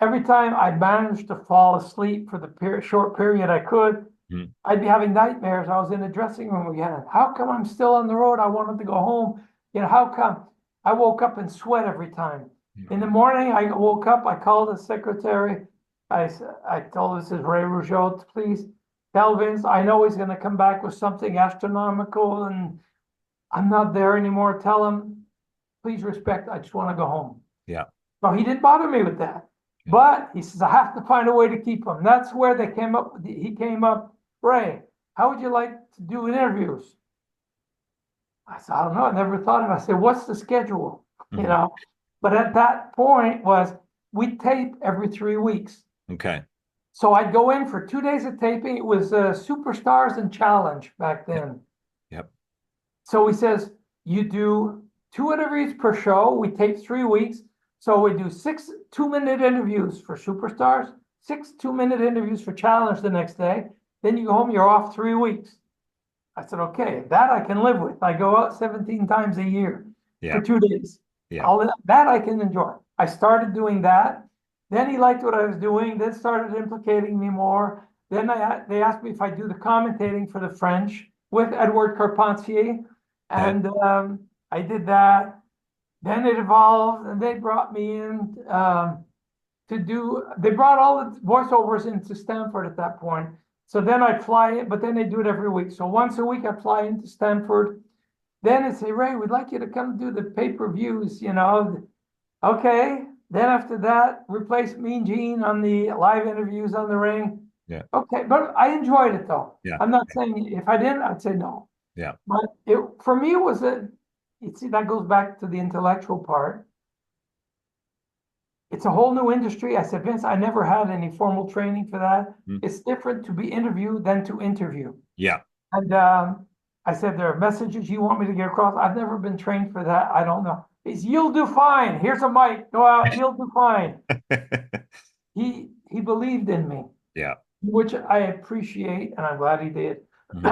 every time I managed to fall asleep for the short period I could, Hmm. I'd be having nightmares. I was in the dressing room again. How come I'm still on the road? I wanted to go home. How come? I woke up in sweat every time. In the morning, I woke up, I called the secretary. I told this is Ray Rougeau, please tell Vince, I know he's going to come back with something astronomical and I'm not there anymore. Tell him, please respect, I just want to go home. Yeah. So he didn't bother me with that. But he says, I have to find a way to keep him. That's where he came up, Ray, how would you like to do interviews? I said, I don't know. I never thought of it. I said, what's the schedule? You Hmm. know, but at that point we tape every 3 weeks. Okay. So I'd go in for 2 days of taping. It was Superstars and Challenge back Yep. then. Yep. So he says, you do 2 interviews per show. We tape 3 weeks. So we do 6 2-minute interviews for Superstars, 6 2-minute interviews for Challenge the next day. Then you go home, you're off 3 weeks. I said, okay, that I can live with. I go out 17 times a year for Yeah. 2 days. Yeah. That I can enjoy. I started doing that. Then he liked what I was doing, then started implicating me more. Then they asked me if I do the commentating for the French with Edward Carpentier. Okay. And I did that. Then it evolved, and they brought me in they brought all the voiceovers into Stanford at that point. So then I'd fly in, but then they do it every week. So once a week I'd fly into Stanford. Then I'd say, Ray, we'd like you to come do the pay-per-views, Okay. Then after that, replace Mean Gene on the live interviews on the ring. Yeah. Okay, but I enjoyed it though. Yeah. I'm not saying if I didn't, I'd say no. Yeah. But for me, it was that goes back to the intellectual part. It's a whole new industry. I said, Vince, I never had any formal training for that. Mm. It's different to be interviewed than to interview. Yeah. And I said, there are messages you want me to get across. I've never been trained for that. I don't know. You'll do fine. Here's a mic. Go out. You'll do fine. He believed in me, Yeah. which I appreciate, and I'm glad he did. Hmm.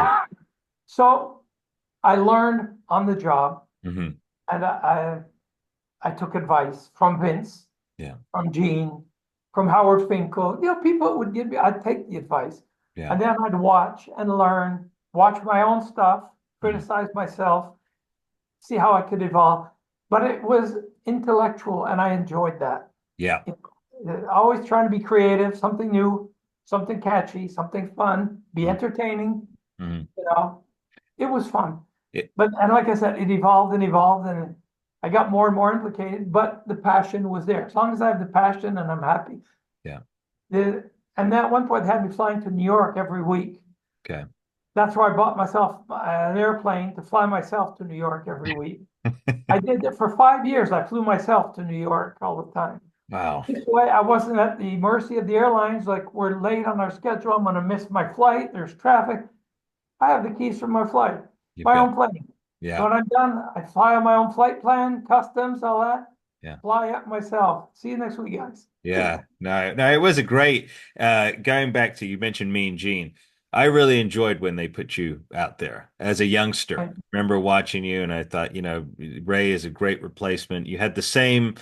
So I learned on the job, Hmm. and I took advice from Vince, Yeah. from Gene, from Howard Finkel. People would give me, I'd take the advice. Yeah. And then I'd watch and learn, watch my own stuff, criticize myself, see how I could evolve. But it was intellectual, and I enjoyed that. Yeah. Always trying to be creative, something new, something catchy, something fun, be entertaining. Mm-hmm. You know, it was fun. It, But and like I said, it evolved and evolved, and I got more and more implicated. But the passion was there. As long as I have the passion, and I'm happy. yeah. And at one point, they had me flying to New York every week. Okay. That's where I bought myself an airplane to fly myself to New York every week. I did that for 5 years. I flew myself to New York all the time. Wow. This way, I wasn't at the mercy of the airlines. Like, we're late on our schedule. I'm going to miss my flight. There's traffic. I have the keys for my flight, You've my got, own plane. yeah. So when I'm done, I fly on my own flight plan, customs, all that. Yeah. Fly up myself. See you next week, guys. Yeah. No, it was a great, going back to, you mentioned Mean Gene. I really enjoyed when they put you out there as a youngster. I remember watching you and I thought, Ray is a great replacement. You had the same,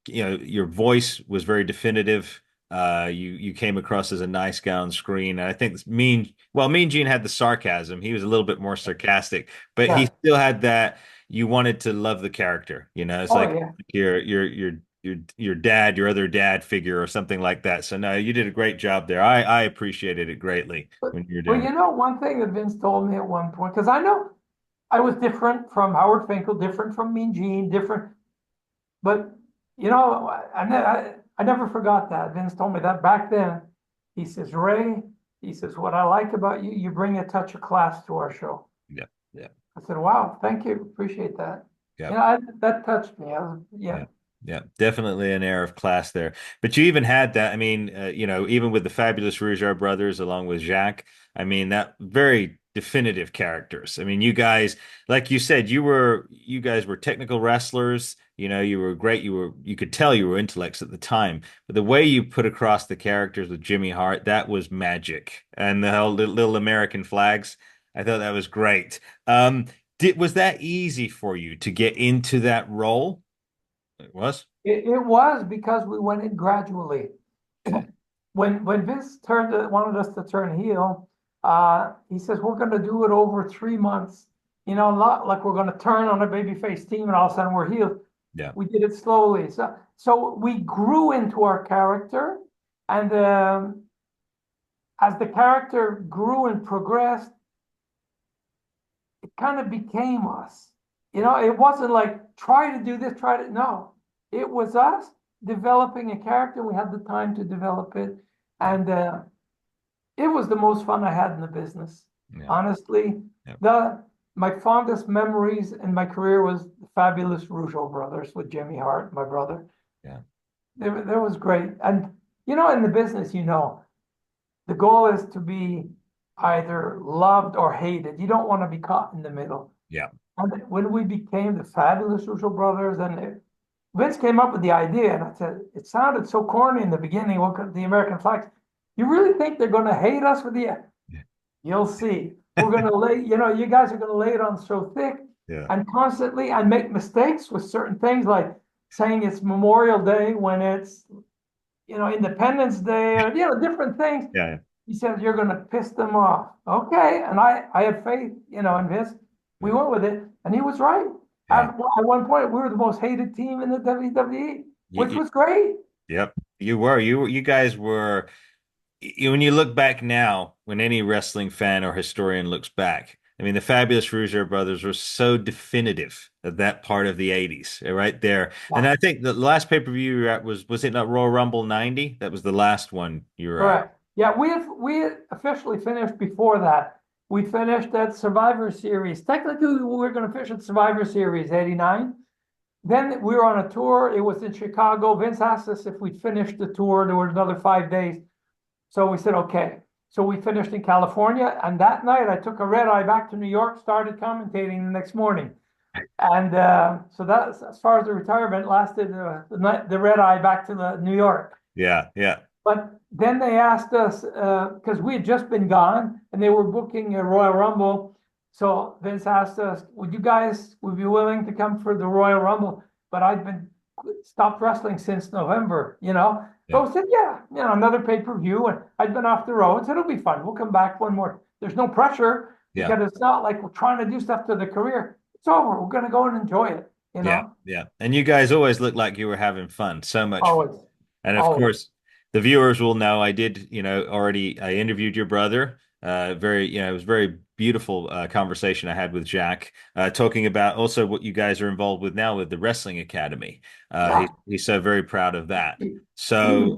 your voice was very definitive. You came across as a nice guy on screen. And I think Mean Gene had the sarcasm. He was a little bit more sarcastic, but he still had that. You wanted to love the character, it's like your dad, your other dad figure or something like that. So no, you did a great job there. I appreciated it greatly when you're doing Well, one thing that Vince told me at one point, because I know I was different from Howard Finkel, different from Mean Gene, different, but I never forgot that. Vince told me that back then. He says, Ray, he says, what I like about you, you bring a touch of class to our show. Yeah. Yeah. I said, wow, thank you. Appreciate that. Yeah. That touched me. Yeah, definitely an air of class there. But you even had that. I mean, even with the fabulous Rougeau brothers, along with Jacques. I mean, that very definitive characters. I mean, you guys, like you said, you guys were technical wrestlers. You were great. You could tell you were intellects at the time. But the way you put across the characters with Jimmy Hart, that was magic. And the whole little American flags, I thought that was great. Was that easy for you to get into that role? It was? It was because we went in gradually. When Vince wanted us to turn heel, he says, we're going to do it over 3 months. Not like we're going to turn on a babyface team and all of a sudden we're healed. Yeah. We did it slowly. So we grew into our character. And as the character grew and progressed, it kind of became us. It wasn't like, try to do this, no. It was us developing a character. We had the time to develop it. And it was the most fun I had in the business. Yeah. Honestly, my fondest memories in my career was the fabulous Rougeau brothers with Jimmy Hart, my brother. Yeah. That was great. And, in the business, the goal is to be either loved or hated. You don't want to be caught in the middle. Yeah. And when we became the fabulous Rougeau brothers, and Vince came up with the idea, and I said, it sounded so corny in the beginning, the American flags. You really think they're going to hate us with the? You'll see. We're going to lay, you guys are going to lay it on so thick and constantly and make mistakes with certain things, like saying it's Memorial Day when it's, Independence Day, or, different things. Yeah. He said, you're going to piss them off. Okay. And I had faith, in Vince. We went with it, and he was right. Yeah. At one point, we were the most hated team in the WWE, which was great. Yep, you were. You guys were. When you look back now, when any wrestling fan or historian looks back, I mean, the fabulous Rougeau brothers were so definitive of that part of the '80s, right there. Yeah. And I think the last pay-per-view you were at was it not Royal Rumble '90? That was the last one you were Correct. At. Yeah, we officially finished before that. We finished at Survivor Series. Technically, we were going to finish at Survivor Series '89. Then we were on a tour. It was in Chicago. Vince asked us if we'd finished the tour. There was another 5 days. So we said, okay. So we finished in California. And that night, I took a red eye back to New York, started commentating the next morning. And so that's, as far as the retirement lasted, the red eye back to New York. Yeah, yeah. But then they asked us, because we had just been gone, and they were booking a Royal Rumble. So Vince asked us, would you be willing to come for the Royal Rumble? But I'd been stopped wrestling since November, you know? Yeah. So I said, yeah, you know, another pay-per-view. And I'd been off the road. So it'll be fun. We'll come back one more. There's no pressure Yeah. because it's not like we're trying to do stuff to the career. It's over. We're going to go and enjoy it, you Yeah. know? Yeah. And you guys always looked like you were having fun. So much fun. Always, And of always. course, the viewers will know I did, already I interviewed your brother. It was a very beautiful conversation I had with Jack, talking about also what you guys are involved with now with the Wrestling Academy. Yeah. He's so very proud of that. So,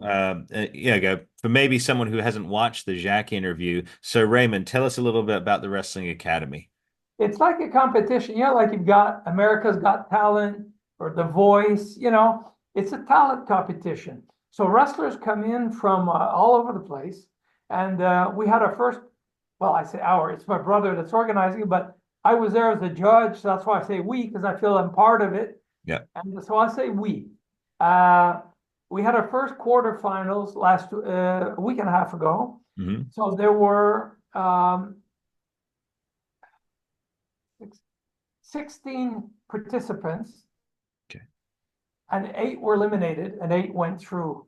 for maybe someone who hasn't watched the Jack interview, so Raymond, tell us a little bit about the Wrestling Academy. It's like a competition, you know, like you've got America's Got Talent or The Voice, you know, it's a talent competition. So wrestlers come in from all over the place. And we had our first, well, I say our, it's my brother that's organizing it, but I was there as a judge. So that's why I say we, because I feel I'm part of it. Yeah. And so I say we. We had our first quarterfinals last a week and a half ago. Hmm. So there were 16 participants Okay. and 8 were eliminated and 8 went through.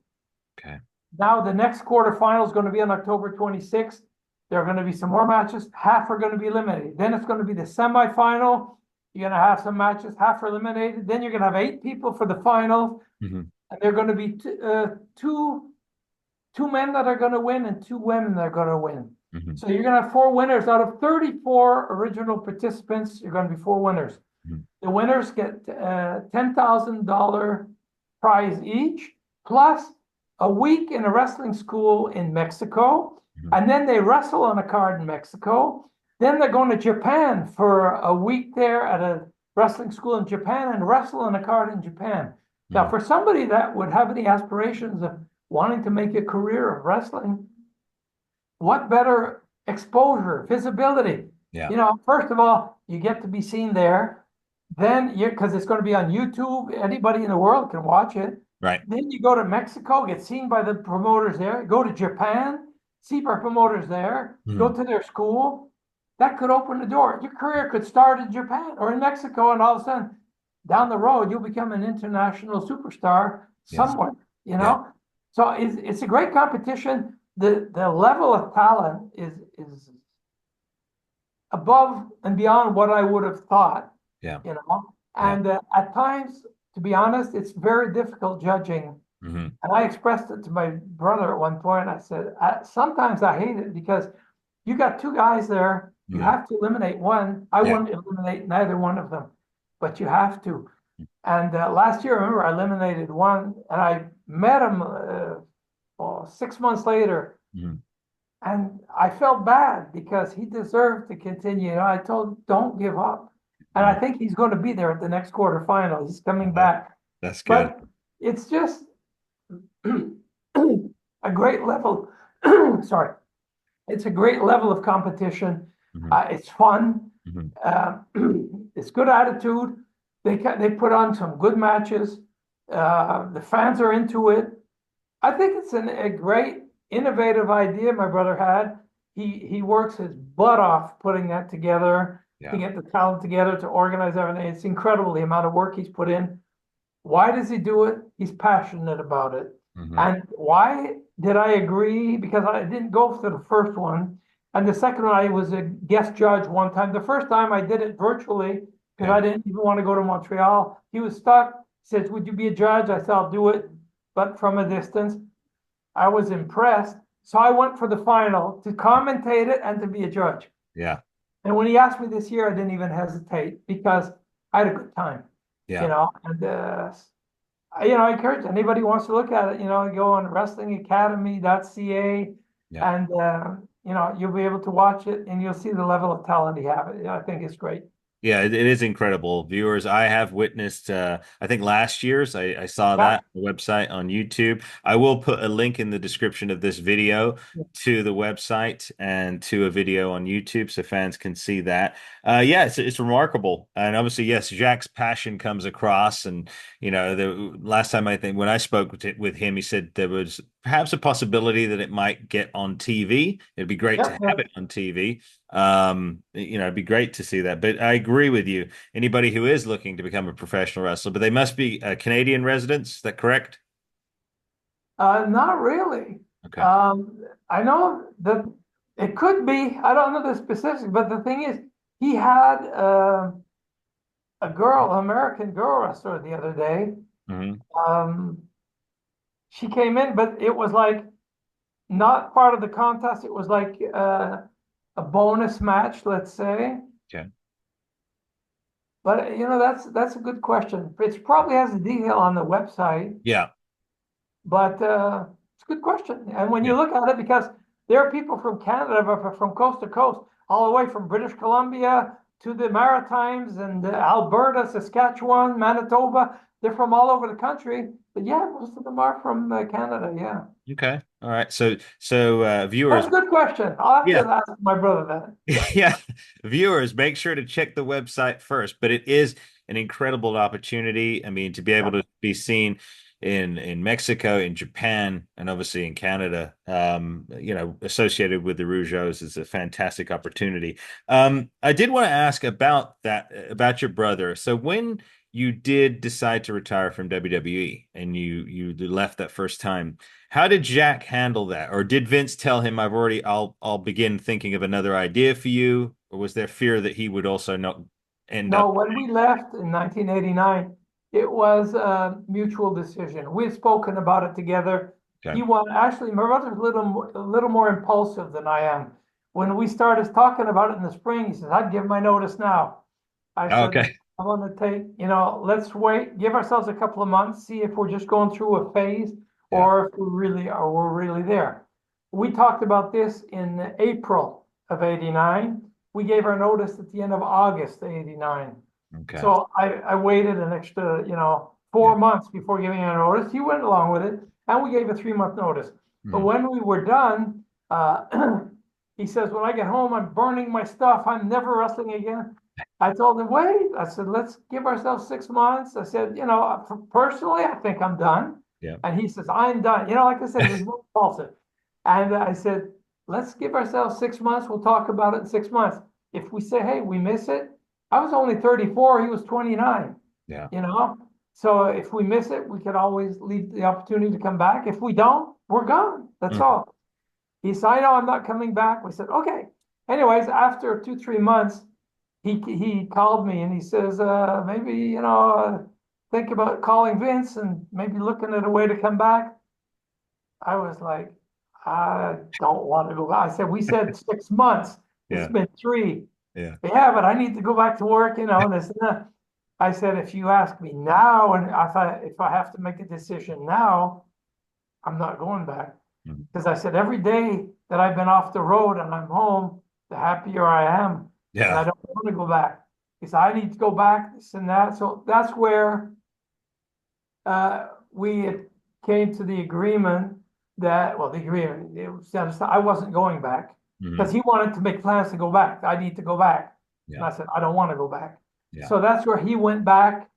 Okay. Now the next quarterfinal is going to be on October 26th. There are going to be some more matches. Half are going to be eliminated. Then it's going to be the semifinal. You're going to have some matches, half are eliminated. Then you're going to have 8 people for the final. Hmm. And they're going to be two men that are going to win and 2 women that are going to win. Hmm. So you're going to have 4 winners out of 34 original participants. You're going to be 4 winners. Hmm. The winners get $10,000 prize each, plus a week in a wrestling school in Mexico. Hmm. And then they wrestle on a card in Mexico. Then they're going to Japan for a week there at a wrestling school in Japan and wrestle on a card in Japan. Now, for somebody that would have any aspirations of wanting to make a career of wrestling, what better exposure, visibility? Yeah. You know, first of all, you get to be seen there. Then because it's going to be on YouTube, anybody in the world can watch it. Right. Then you go to Mexico, get seen by the promoters there. Go to Japan, see by promoters there. Go to their school. That could open the door. Your career could start in Japan or in Mexico, and all of a sudden, down the road, you'll become an international superstar somewhere. You know, so it's a great competition. The level of talent is above and beyond what I would have thought. Yeah. You know, and at times, to be honest, it's very difficult judging. Hmm. And I expressed it to my brother at one point. I said, sometimes I hate it because you got 2 guys there. You have to eliminate one. I wouldn't eliminate neither one of them, but you have to. And last year, I remember I eliminated one, and I met him 6 months later, and I felt bad because he deserved to continue. You know, I told him, don't give up. And I think he's going to be there at the next quarterfinal. He's coming back. That's good. But it's just a great level. Sorry. It's a great level of competition. It's fun. It's good attitude. They put on some good matches. The fans are into it. I think it's a great, innovative idea my brother had. He works his butt off putting that together, to get the talent together, to organize everything. It's incredible the amount of work he's put in. Why does he do it? He's passionate about it. And why did I agree? Because I didn't go for the first one. And the second one, I was a guest judge one time. The first time I did it virtually because I didn't even want to go to Montreal. He was stuck. He says, would you be a judge? I said, I'll do it, but from a distance. I was impressed. So I went for the final to commentate it and to be a judge. Yeah. And when he asked me this year, I didn't even hesitate because I had a good time. Yeah. You know, and I encourage anybody who wants to look at it, go on wrestlingacademy.ca and you'll be able to watch it and you'll see the level of talent he has. I think it's great. Yeah, it is incredible. Viewers, I have witnessed, I think last year's, I saw that on the website on YouTube. I will put a link in the description of this video to the website and to a video on YouTube so fans can see that. It's remarkable. And obviously, yes, Jacques' passion comes across. And, the last time I think when I spoke with him, he said there was perhaps a possibility that it might get on TV. It'd be great to Yep, have yep. it on TV. It'd be great to see that. But I agree with you. Anybody who is looking to become a professional wrestler, but they must be Canadian residents. Is that correct? Not really. Okay. I know that it could be. I don't know the specifics, but the thing is, he had a girl, an American girl wrestler the other day. Hmm. Um, she came in, but it was like not part of the contest. It was like a bonus match, let's say. Okay. But that's a good question. It probably has the detail on the website, Yeah. but it's a good question. And when Yeah. you look at it, because there are people from Canada, but from coast to coast, all the way from British Columbia to the Maritimes and Alberta, Saskatchewan, Manitoba. They're from all over the country. But yeah, most of them are from Canada. Yeah. Okay. All right. So That's viewers, a good question. I'll have yeah. to ask my brother that. Yeah, viewers, make sure to check the website first. But it is an incredible opportunity. I mean, to be able Yeah. to be seen in Mexico, in Japan, and obviously in Canada, associated with the Rougeaus is a fantastic opportunity. I did want to ask about that, about your brother. So when you did decide to retire from WWE and you left that first time, how did Jack handle that? Or did Vince tell him, I'll begin thinking of another idea for you? Or was there fear that he would also not end No, up? when we left in 1989, it was a mutual decision. We had spoken about it together. Okay. He wanted, actually, my brother's a little more impulsive than I am. When we started talking about it in the spring, he says, I'd give my notice now. I said, Okay. I want to take, let's wait, give ourselves a couple of months, see if we're just going through a phase Yeah. or if we're really there. We talked about this in April of 89. We gave our notice at the end of August 89. Okay. So I waited an extra, Yeah. 4 months before giving a notice. He went along with it, and we gave a 3-month notice. But Mhm. when we were done, he says, when I get home, I'm burning my stuff. I'm never wrestling again. I told him, wait. I said, let's give ourselves 6 months. I said, personally, I think I'm done. Yeah. And he says, I'm done. Like I said, he was more impulsive. And I said, let's give ourselves 6 months. We'll talk about it in 6 months. If we say, hey, we miss it, I was only 34, he was 29, Yeah. you know? So if we miss it, we could always leave the opportunity to come back. If we don't, we're gone. That's Mhm. all. He said, I know I'm not coming back. We said, okay. Anyways, after 2, 3 months, he called me and he says, maybe, think about calling Vince and maybe looking at a way to come back. I was like, I don't want to go back. I said, we said 6 months. It's Yeah. been 3. Yeah. Yeah, but I need to go back to work, and this and that. I said, if you ask me now, and if I have to make a decision now, I'm not going back. Mhm. Because I said, every day that I've been off the road and I'm home, the happier I am. And I Yeah. don't want to go back. Because I need to go back, this and that. So that's where we came to the agreement that, well, the agreement, it was, I wasn't going back. Because Mhm. he wanted to make plans to go back. I need to go back. And Yeah. I said, I don't want to go back. Yeah. So that's where he went back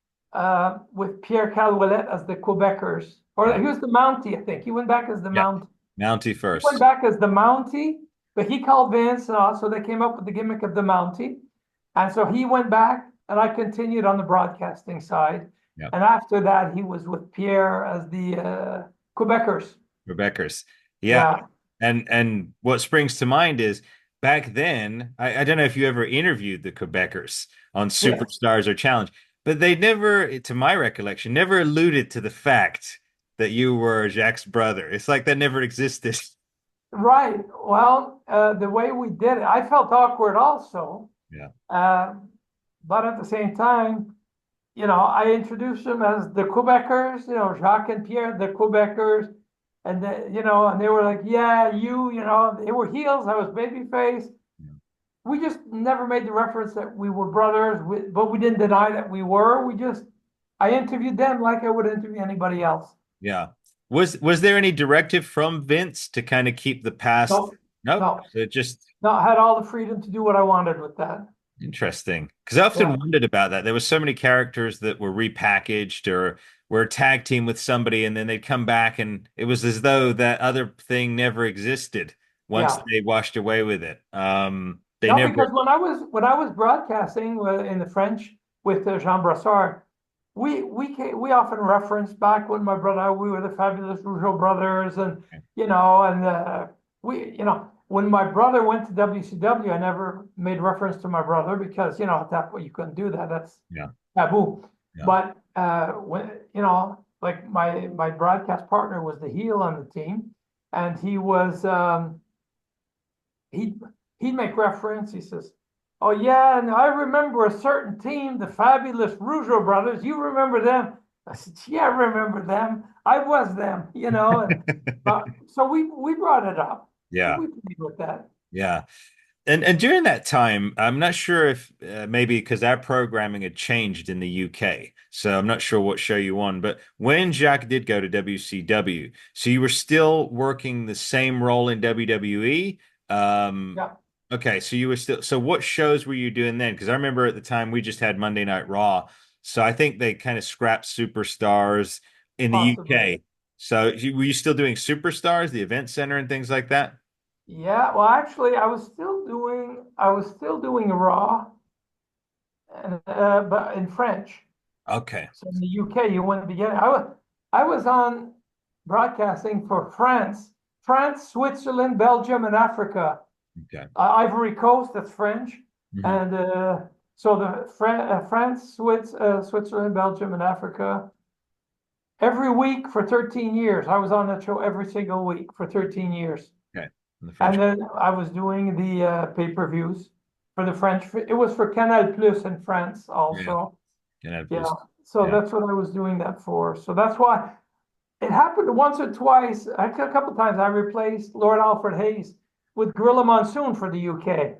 with Pierre Calouelette as the Quebecers. Or Yeah. he was the Mountie, I think. He went back as the Yeah. Mountie. Mountie He went first. back as the Mountie, but he called Vince, so they came up with the gimmick of the Mountie. And so he went back, and I continued on the broadcasting side. Yeah. And after that, he was with Pierre as the Quebecers. Rebecca's. Yeah. Yeah. And what springs to mind is back then, I don't know if you ever interviewed the Quebecers on Yes. Superstars or Challenge, but they never, to my recollection, never alluded to the fact that you were Jacques' brother. It's like that never existed. Right. Well, the way we did it, I felt awkward also. Yeah. Uh, but at the same time, I introduced them as the Quebecers, Jacques and Pierre, the Quebecers. And they were like, yeah, they were heels. I was babyface. We just never made the reference that we were brothers, but we didn't deny that we were. I interviewed them like I would interview anybody else. Yeah. Was there any directive from Vince to kind of keep the past? No, Nope. no, So it just no, I had all the freedom to do what I wanted with that. interesting. Because I often Yeah. wondered about that. There were so many characters that were repackaged or were a tag team with somebody, and then they'd come back, and it was as though that other thing never existed once Yeah. they washed away with it. They No, never. because when I was broadcasting in the French with Jean Brassard, we often reference back when my brother we were the fabulous Rougeau brothers, and when my brother went to WCW, I never made reference to my brother because at that point you couldn't do that. That's Yeah, taboo. yeah, But when like my broadcast partner was the heel on the team, and he was he he'd make reference. He says, "Oh yeah, and I remember a certain team, the fabulous Rougeau brothers. You remember them?" I said, "Yeah, I remember them. I was them." So we brought it up. yeah, We played with that. yeah. And during that time, I'm not sure if maybe because our programming had changed in the UK, so I'm not sure what show you on. But when Jacques did go to WCW, so you were still working the same role in WWE. Um, Yeah, okay, so you were still. So what shows were you doing then? Because I remember at the time we just had Monday Night Raw, so I think they kind of scrapped Superstars in the possibly. UK. So were you still doing Superstars, the event center, and things like that? Yeah. Well, actually, I was still doing Raw, and but in French. Okay, So in the UK, you wouldn't be getting. I was on broadcasting for France, Switzerland, Belgium, and Africa. okay. Ivory Coast, that's French, Mhm. and so the France, Switzerland, Belgium, and Africa. Every week for 13 years, I was on that show every single week for 13 years, Okay. In the French. and then I was doing the pay-per-views for the French. It was for Canal Plus in France Yeah. also. Canal Yeah, Plus. so Yeah. that's what I was doing that for. So that's why it happened once or twice. A couple of times I replaced Lord Alfred Hayes with Gorilla Monsoon for the UK.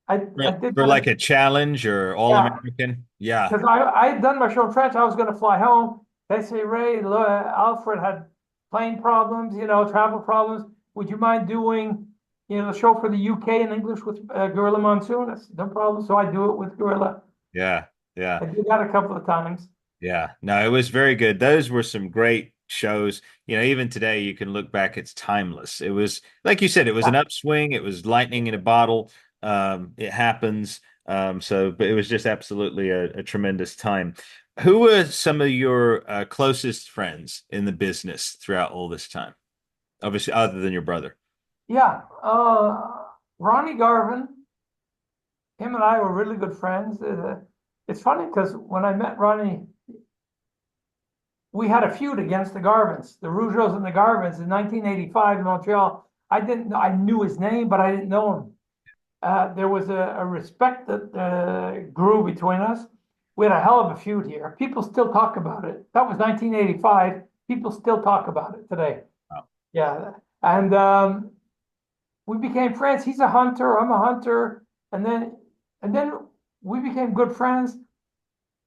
I did For like that, a challenge or All yeah, American. Yeah. because I had done my show in French. I was going to fly home. They say, Ray, Alfred had plane problems, travel problems. Would you mind doing, the show for the UK in English with Gorilla Monsoon? I said, no problem. So I do it with Gorilla. Yeah. Yeah. I did that a couple of times. Yeah. No, it was very good. Those were some great shows. Even today you can look back, it's timeless. It was, like you said, it was Yeah. an upswing. It was lightning in a bottle. It happens. But it was just absolutely a tremendous time. Who were some of your closest friends in the business throughout all this time? Obviously, other than your brother. Yeah. Ronnie Garvin, him and I were really good friends. It's funny because when I met Ronnie, we had a feud against the Garvins, the Rougeaus and the Garvins in 1985 in Montreal. I knew his name, but I didn't know him. There was a respect that grew between us. We had a hell of a feud here. People still talk about it. That was 1985. People still talk about it today. Wow. Yeah. And we became friends. He's a hunter. I'm a hunter. And then we became good friends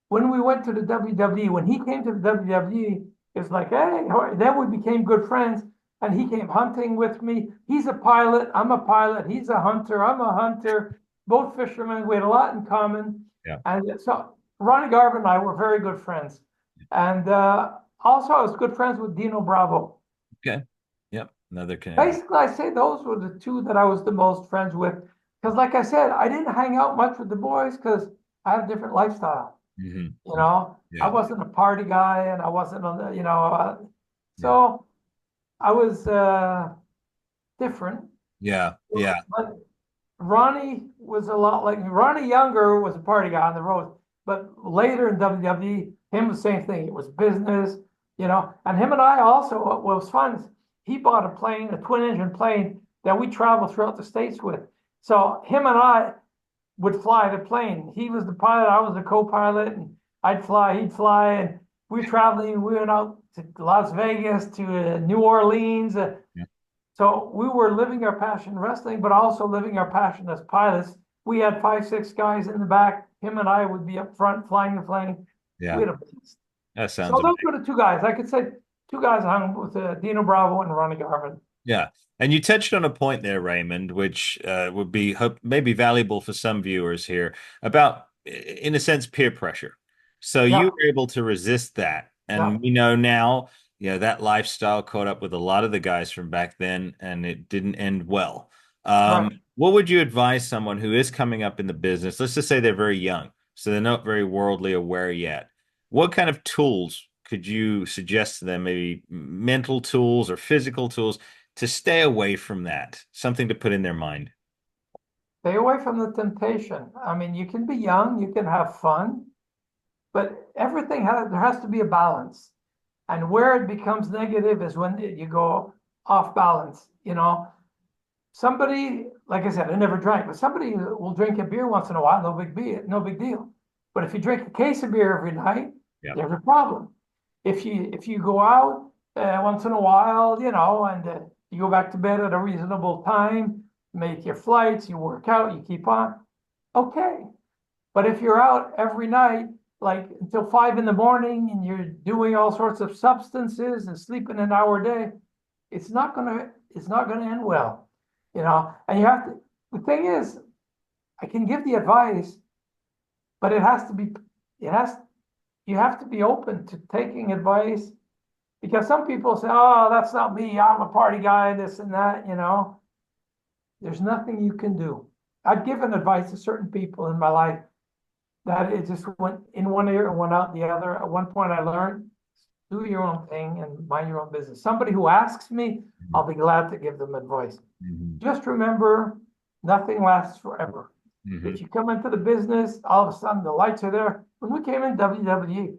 when we went to the WWE. When he came to the WWE, it's like, hey, then we became good friends. And he came hunting with me. He's a pilot. I'm a pilot. He's a hunter. I'm a hunter. Both fishermen. We had a lot in common. Yeah. And so Ronnie Garvin and I were very good friends. And also, I was good friends with Dino Bravo. Okay. Yep. Another Canadian. Basically, I say those were the two that I was the most friends with. Because, like I said, I didn't hang out much with the boys because I had a different lifestyle. I Yeah. wasn't a party guy, and I wasn't on the, Yeah. so I was different. Yeah. Yeah. But Ronnie was a lot like me. Ronnie Younger was a party guy on the road, but later in WWE, him the same thing. It was business, And him and I also, what was fun is he bought a plane, a twin engine plane that we traveled throughout the states with. So him and I would fly the plane. He was the pilot, I was the co-pilot, and I'd fly, he'd fly, and we were traveling. We went out to Las Vegas, to New Orleans. Yeah. So we were living our passion wrestling, but also living our passion as pilots. We had 5, 6 guys in the back. Him and I would be up front flying the plane. We Yeah. had a blast. That So sounds those amazing. were the two guys. I could say two guys I hung with Dino Bravo and Ronnie Garvin. Yeah. And you touched on a point there, Raymond, which would be maybe valuable for some viewers here about, in a sense, peer pressure. So you Yeah, were able to resist that Yeah, And we know now, that lifestyle caught up with a lot of the guys from back then, and it didn't end well. right. What would you advise someone who is coming up in the business? Let's just say they're very young, so they're not very worldly aware yet. What kind of tools could you suggest to them? Maybe mental tools or physical tools to stay away from that, something to put in their mind. Stay away from the temptation. I mean, you can be young, you can have fun, but there has to be a balance. And where it becomes negative is when you go off balance. Somebody, like I said, I never drank, but somebody will drink a beer once in a while, no big deal. But if you drink a case of beer every night, Yeah. there's a problem. If you go out once in a while, and you go back to bed at a reasonable time, make your flights, you work out, you keep on, okay. But if you're out every night, like until 5 in the morning, and you're doing all sorts of substances and sleeping an hour a day, it's not gonna end well. And the thing is, I can give the advice, but it has, you have to be open to taking advice, because some people say, oh, that's not me, I'm a party guy, this and that, there's nothing you can do. I've given advice to certain people in my life that it just went in one ear and went out the other. At one point I learned, do your own thing and mind your own business. Somebody who asks me, I'll be glad to give them advice. Mhm. Just remember, nothing lasts forever. Mhm. If you come into the business, all of a sudden the lights are there. When we came in WWE,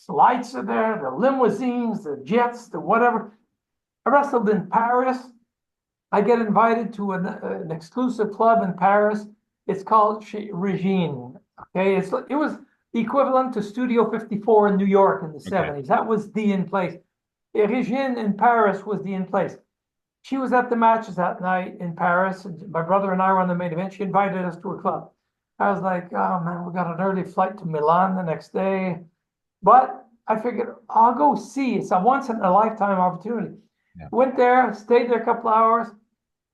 the lights are there, the limousines, the jets, the whatever. I wrestled in Paris. I get invited to an exclusive club in Paris. It's called Regine. Okay, it was the equivalent to Studio 54 in New York in the Okay. 70s. That was the in place. Regine in Paris was the in place. She was at the matches that night in Paris, and my brother and I were on the main event. She invited us to her club. I was like, oh man, we got an early flight to Milan the next day. But I figured I'll go see. It's a once in a lifetime opportunity. Yeah. Went there, stayed there a couple hours.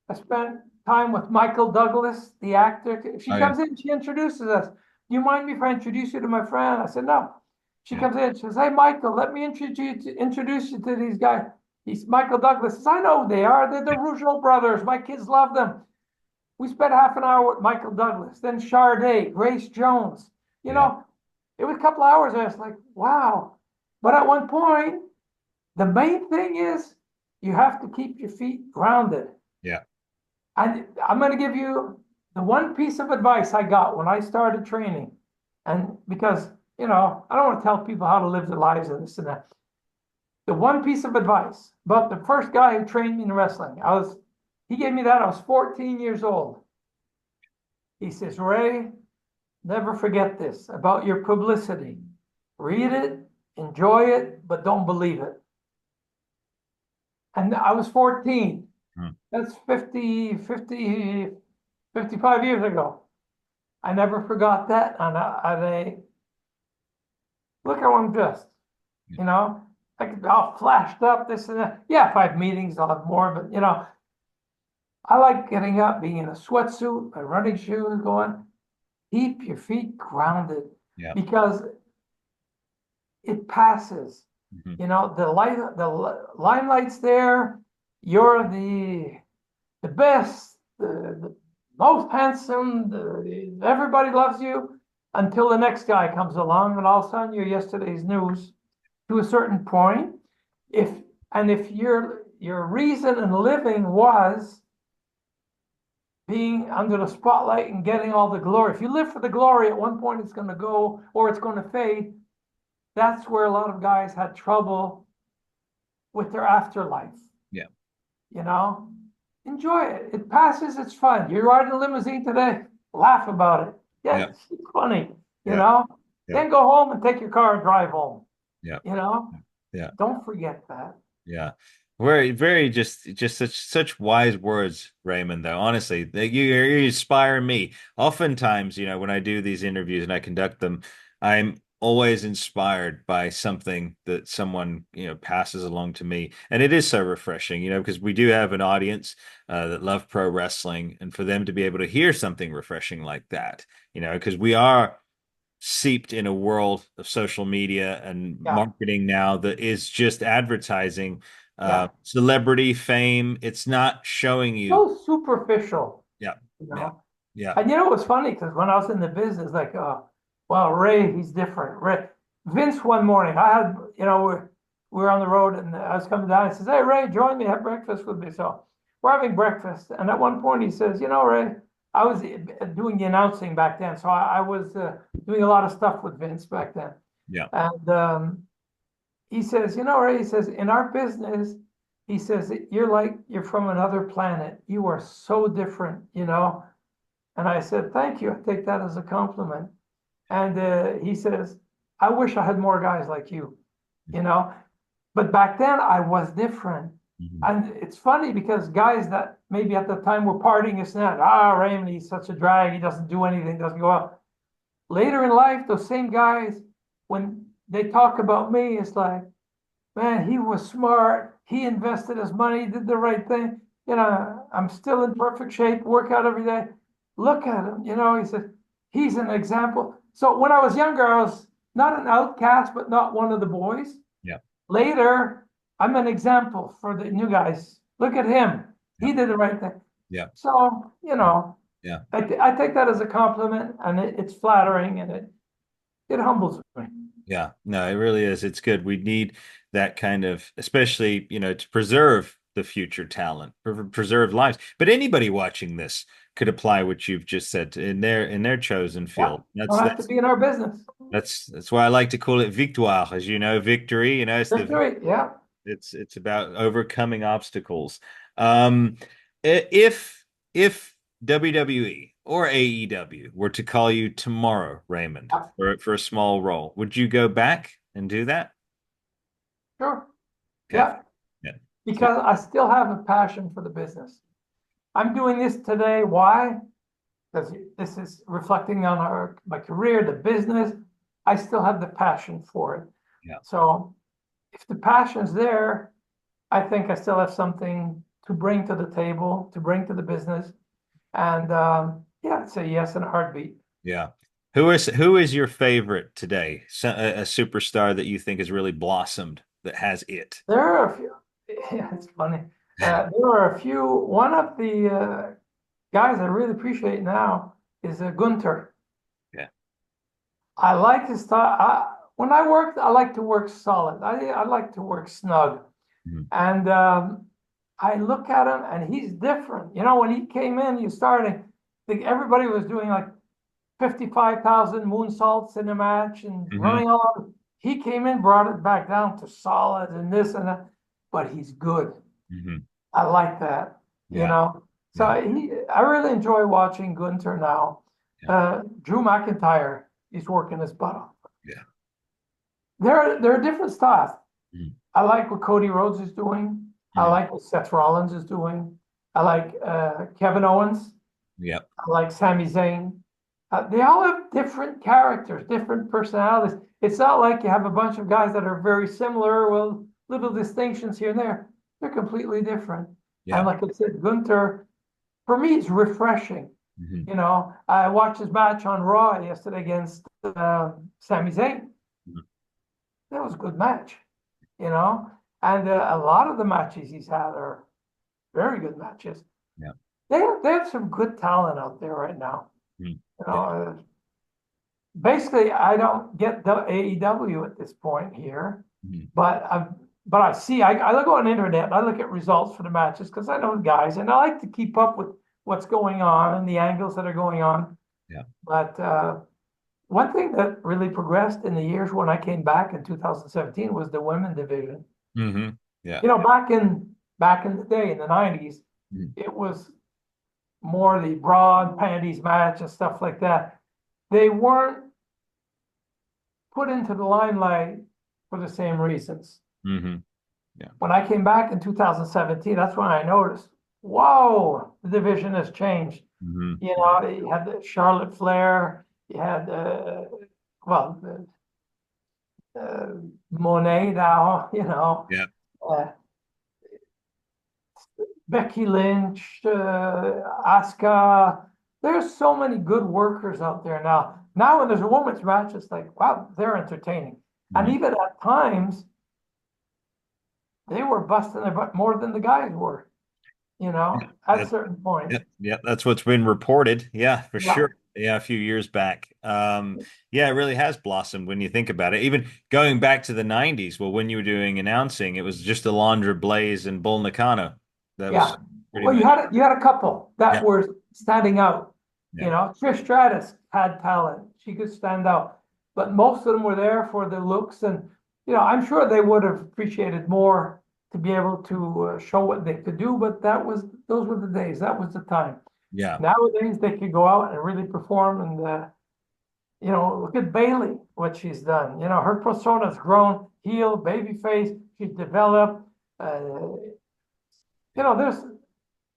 I spent time with Michael Douglas, the actor. She Oh, yeah. comes in, she introduces us. Do you mind me if I introduce you to my friend? I said, no. She Yeah. comes in, she says, hey, Michael, let me introduce you to these guys. He's Michael Douglas. Says, I know who they are. They're the Rougeau brothers. My kids love them. We spent half an hour with Michael Douglas, then Sade, Grace Jones. Yeah. It was a couple hours. I was like, wow. But at one point, the main thing is you have to keep your feet grounded. Yeah. I'm going to give you the one piece of advice I got when I started training. And because, I don't want to tell people how to live their lives and this and that. The one piece of advice about the first guy who trained me in wrestling, he gave me that. I was 14 years old. He says, Ray, never forget this about your publicity. Read it, enjoy it, but don't believe it. And I was 14. Hmm. That's 55 years ago. I never forgot that. And I look how I'm dressed, all flashed up, this and that. Yeah, if I have meetings, I'll have more, but I like getting up, being in a sweatsuit, my running shoes, going, keep your feet grounded. Yeah. Because it passes. Mhm. The limelight's there. You're the best, the most handsome. Everybody loves you until the next guy comes along, and all of a sudden you're yesterday's news. To a certain point, if your reason in living was being under the spotlight and getting all the glory, if you live for the glory, at one point it's going to go or it's going to fade. That's where a lot of guys had trouble with their afterlife. Yeah. Enjoy it. It passes. It's fun. You're riding a limousine today. Laugh about it. Yeah, Yeah. it's funny. Yeah. Then go home and take your car and drive home. Yeah. Yeah. Don't forget that. Yeah. Very, very, just such wise words, Raymond, though. Honestly, you inspire me. Oftentimes, when I do these interviews and I conduct them, I'm always inspired by something that someone, passes along to me. And it is so refreshing, because we do have an audience that love pro wrestling, and for them to be able to hear something refreshing like that, because we are seeped in a world of social media and Yeah, marketing now that is just advertising, yeah. celebrity fame. It's not showing you. So superficial, Yeah, you yeah, know. yeah. And it was funny because when I was in the business, like, well, Ray, he's different. Ray, Vince, one morning, I had, we were on the road and I was coming down. He says, "Hey, Ray, join me, have breakfast with me." So we're having breakfast. And at one point he says, "Ray, I was doing the announcing back then. So I was doing a lot of stuff with Vince back then." Yeah. And he says, Ray, he says, "In our business," he says, you're from another planet. You are so different. And I said, "Thank you. I take that as a compliment." And he says, "I wish I had more guys like you, you know. But back then I was different." Mhm. And it's funny because guys that maybe at the time were partying is not, Raymond, he's such a drag. He doesn't do anything, doesn't go out. Later in life, those same guys, when they talk about me, it's like, "Man, he was smart. He invested his money, did the right thing. I'm still in perfect shape, work out every day. Look at him." He said, "He's an example." So when I was younger, I was not an outcast, but not one of the boys. Yeah. Later, I'm an example for the new guys. Look at him. Yeah. He did the right thing. Yeah. So, Yeah. Yeah. I take that as a compliment, and it's flattering, and it humbles me. Yeah, no, it really is. It's good. We need that kind of, especially, to preserve the future talent, preserve lives. But anybody watching this could apply what you've just said in their chosen Yeah, field. don't have to be in our business. That's why I like to call it victoire, as you know, victory. Victory, yeah. It's about overcoming obstacles. Um, if WWE or AEW were to call you tomorrow, Raymond, Yeah, for a small role, would you go back and do that? sure. Okay. Yeah, Yeah. So, because I still have a passion for the business. I'm doing this today. Why? Because this is reflecting on my career, the business. I still have the passion for it. yeah. So if the passion's there, I think I still have something to bring to the table, to bring to the business. And yeah, I'd say yes in a heartbeat. Yeah. Who is your favorite today? A superstar that you think has really blossomed, that has it. There are a few, yeah, it's funny. There are a few, one of the guys I really appreciate now is Gunter. Yeah. I like his style. When I work, I like to work solid. I like to work snug. Mhm. And I look at him and he's different. When he came in, you started, everybody was doing like 55,000 moonsaults in a match and Mhm. running all over. He came in, brought it back down to solid and this and that, but he's good. Mhm. I like that, you Yeah. know. So Yeah. I really enjoy watching Gunter now. Yeah. Drew McIntyre, he's working his butt off. Yeah. They're different styles. Mhm. I like what Cody Rhodes is doing. I Mhm. like what Seth Rollins is doing. I like Kevin Owens. Yeah. I like Sami Zayn. They all have different characters, different personalities. It's not like you have a bunch of guys that are very similar, well, little distinctions here and there. They're completely different. And Yeah. like I said, Gunther, for me, it's refreshing. Mhm. I watched his match on Raw yesterday against Sami Zayn. Mhm. That was a good match, you know. And a lot of the matches he's had are very good matches. Yeah. They have some good talent out there right now. Mhm. You Yeah. know, basically, I don't get the AEW at this point here, Mhm. but I see. I look on the internet and I look at results for the matches because I know the guys and I like to keep up with what's going on and the angles that are going on. Yeah. But one thing that really progressed in the years when I came back in 2017 was the women division. Mhm. Yeah. Back in the day in the 90s, Mhm. it was more the broad panties match and stuff like that. They weren't put into the limelight for the same reasons. Mhm. Yeah. When I came back in 2017, that's when I noticed, whoa, the division has changed. Mhm. You had the Charlotte Flair, you had, well, uh, Monet now, Yeah. uh, Becky Lynch, Asuka. There's so many good workers out there now. Now when there's a women's match, it's like, wow, they're entertaining. And Mhm. even at times, they were busting their butt more than the guys were, at That, certain points. yeah, that's what's been reported. Yeah, for Yeah, sure. Yeah, a few years back. Yeah, it really has blossomed when you think about it. Even going back to the 90s, well, when you were doing announcing, it was just Alondra Blaze and Bull Nakano. That was yeah. pretty Well, much. you had a couple that Yeah, were standing out. yeah, Trish Stratus had talent; she could stand out. But most of them were there for the looks, and I'm sure they would have appreciated more to be able to show what they could do. But those were the days. That was the time. yeah, Nowadays, they could go out and really perform, and look at Bailey, what she's done. Her persona's grown, heel, babyface. She's developed. Uh,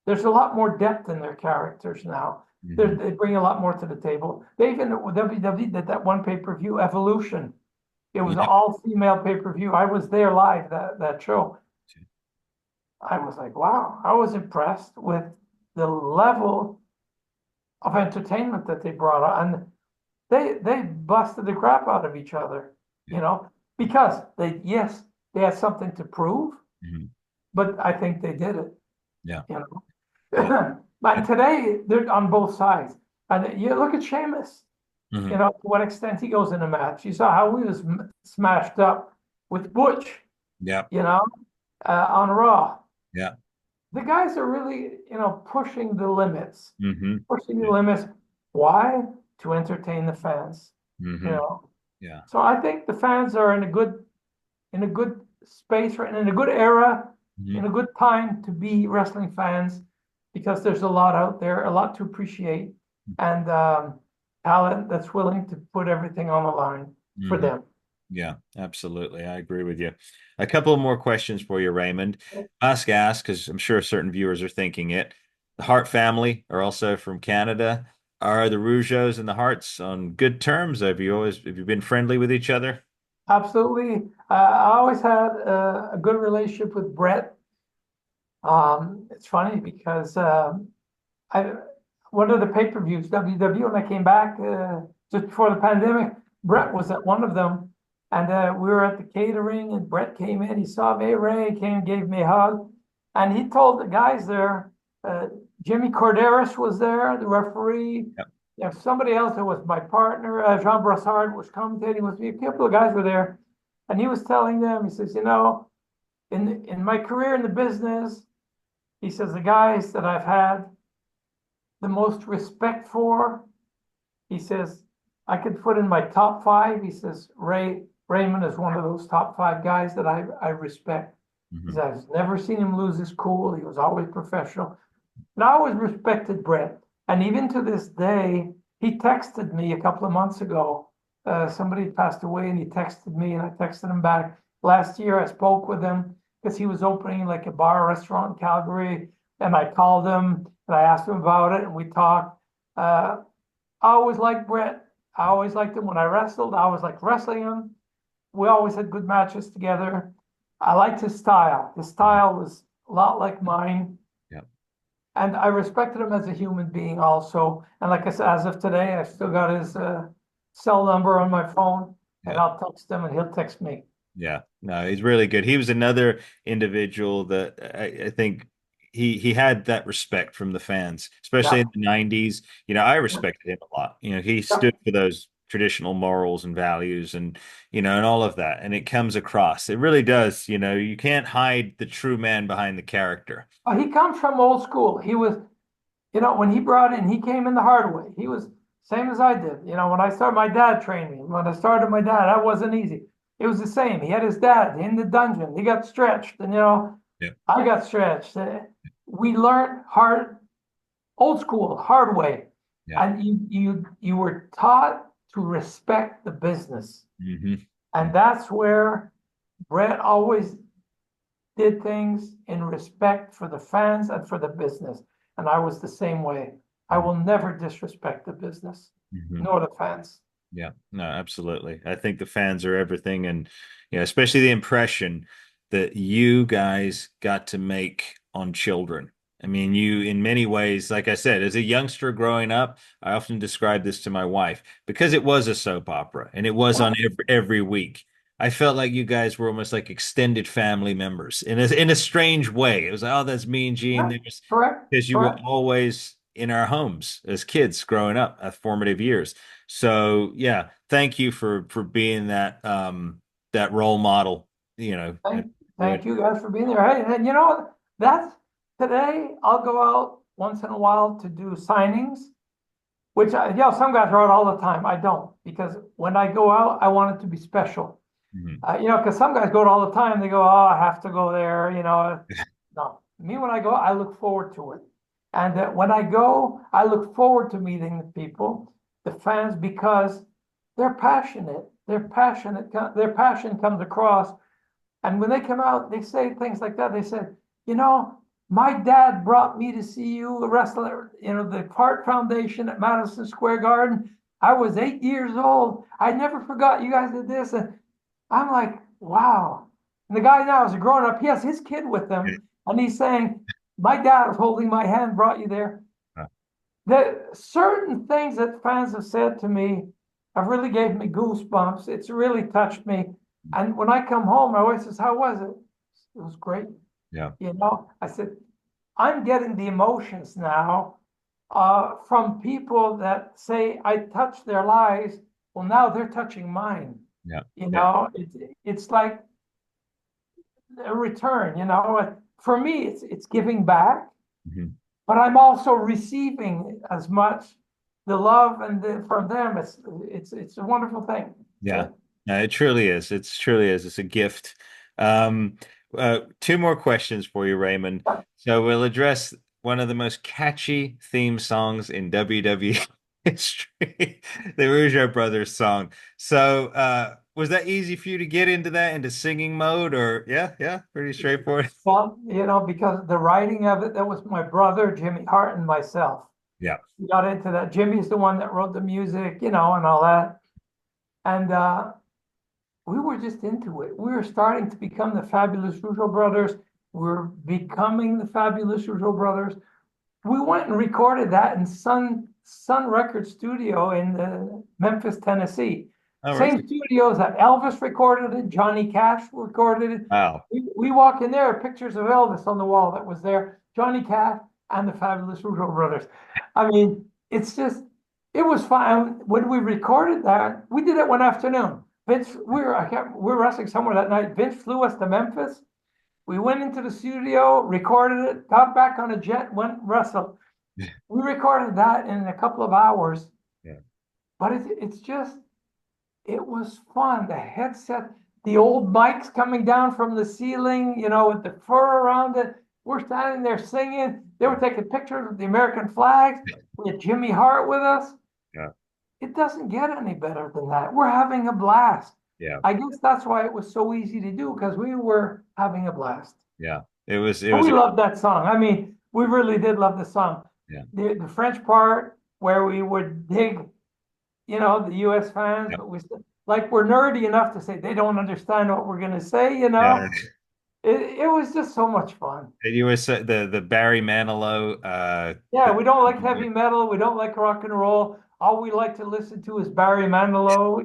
there's a lot more depth in their characters now. hmm, They bring a lot more to the table. They even WWE did that one pay-per-view Evolution. It was an yeah, all-female pay-per-view. I was there live that show. I was like, wow, I was impressed with the level of entertainment that they brought on. And they busted the crap out of each other, yeah, because they had something to prove, mhm, but I think they did it, yeah, you know. But today they're on both sides. And you look at Sheamus, mhm, to what extent he goes in a match. You saw how he was smashed up with Butch, yeah, on Raw. yeah, The guys are really, pushing the limits, hmm, pushing the limits. Why? To entertain the fans, you hmm, know. yeah, So I think the fans are in a good space, right, in a good era, hmm, in a good time to be wrestling fans, because there's a lot out there, a lot to appreciate, and talent that's willing to put everything on the line for hmm. them. Yeah, absolutely. I agree with you. A couple more questions for you, Raymond. Ask, because I'm sure certain viewers are thinking it. The Hart family are also from Canada. Are the Rougeaus and the Harts on good terms? Have you been friendly with each other? Absolutely. I always had a good relationship with Brett. It's funny because I one of the pay-per-views, WWE, when I came back just before the pandemic, Brett was at one of them. And we were at the catering, and Brett came in. He saw me, Ray came, gave me a hug. And he told the guys there, uh, Jimmy Corderas was there, the referee. Yep. Somebody else that was my partner, Jean Brassard, was commentating with me. A couple of guys were there. And he was telling them, he says, in my career in the business, he says, the guys that I've had the most respect for, he says, I could put in my top five. He says, Raymond is one of those top five guys that I respect. He Hmm. says, I've never seen him lose his cool. He was always professional. And I always respected Brett. And even to this day, he texted me a couple of months ago. Somebody passed away and he texted me and I texted him back. Last year, I spoke with him because he was opening like a bar restaurant in Calgary. And I called him and I asked him about it and we talked. I always liked Brett. I always liked him when I wrestled. I always liked wrestling him. We always had good matches together. I liked his style. His style was a lot like mine. Yep. And I respected him as a human being also. And like I said, as of today, I still got his cell number on my phone and Yeah. I'll text him and he'll text me. Yeah, no, he's really good. He was another individual that I think he had that respect from the fans, especially Yeah. in the 90s. I respected him a lot. He Yeah. stood for those traditional morals and values and all of that. And it comes across. It really does. You can't hide the true man behind the character. He comes from old school. He was, when he brought in, he came in the hard way. He was same as I did. When I started, my dad trained me. When I started my dad, that wasn't easy. It was the same. He had his dad in the dungeon. He got stretched, and Yeah. I got stretched. We learned hard, old school, hard way, Yeah. and you were taught to respect the business, Hmm. and that's where Brett always did things in respect for the fans and for the business. And I was the same way. I will never disrespect the business Hmm. nor the fans. Yeah, no, absolutely. I think the fans are everything, and especially the impression that you guys got to make on children. I mean, you, in many ways, like I said, as a youngster growing up, I often describe this to my wife because it was a soap opera and it was on every week. I felt like you guys were almost like extended family members in a strange way. It was like, oh, that's me and Gene. Yeah, There's correct, because you were correct. always in our homes as kids growing up, formative years. So yeah, thank you for being that role model, you know. Thank you guys for being there. Hey, and you know, that's today I'll go out once in a while to do signings, which some guys are out all the time. I don't, because when I go out, I want it to be special. Mhm. Because some guys go out all the time. They go, oh, I have to go there. No, me when I go, I look forward to it. And when I go, I look forward to meeting the people, the fans, because they're passionate. They're passionate. Their passion comes across. And when they come out, they say things like that. They said, my dad brought me to see you wrestle at, the Hart Foundation at Madison Square Garden. I was 8 years old. I never forgot you guys did this. And I'm like, wow. And the guy now is a grown up. He has his kid with him. And he's saying, my dad was holding my hand, brought you there. The certain things that fans have said to me have really gave me goosebumps. It's really touched me. And when I come home, my wife says, how was it? It was great. Yeah. I said, I'm getting the emotions now from people that say I touched their lives. Well, now they're touching mine. Yeah. You Yeah. know, it's like a return, For me, it's giving back, Mhm. but I'm also receiving as much the love from them. It's a wonderful thing. Yeah. No, it truly is. It's truly is. It's a gift. Um, two more questions for you, Raymond. So we'll address one of the most catchy theme songs in WWE history, the Rougeau Brothers song. So, was that easy for you to get into that, into singing mode, or yeah, pretty straightforward? Well, because the writing of it, that was my brother, Jimmy Hart, and myself. Yeah. We got into that. Jimmy's the one that wrote the music, and all that. And we were just into it. We were starting to become the Fabulous Rougeau Brothers. We're becoming the Fabulous Rougeau Brothers. We went and recorded that in Sun Record Studio in Memphis, Tennessee. Oh, Same really? studios that Elvis recorded it, Johnny Cash recorded it. Wow. We walk in there, pictures of Elvis on the wall that was there, Johnny Cash and the Fabulous Rougeau Brothers. I mean, it was fun. When we recorded that, we did it one afternoon. We're wrestling somewhere that night. Vince flew us to Memphis. We went into the studio, recorded it, got back on a jet, went and wrestled. We recorded that in a couple of hours, Yeah. but it was fun. The headset, the old mics coming down from the ceiling, with the fur around it. We're standing there singing. They were taking pictures of the American flags. We had Jimmy Hart with us. Yeah. It doesn't get any better than that. We're having a blast. Yeah. I guess that's why it was so easy to do, because we were having a blast. Yeah. It And was we loved that song. I mean, we really did love the song. yeah. The French part where we would dig, the US fans, Yeah. but we're nerdy enough to say they don't understand what we're gonna say, Yeah. It was just so much fun. And you were the Barry Manilow Yeah, we don't like heavy metal, we don't like rock and roll. All we like to listen to is Barry Manilow,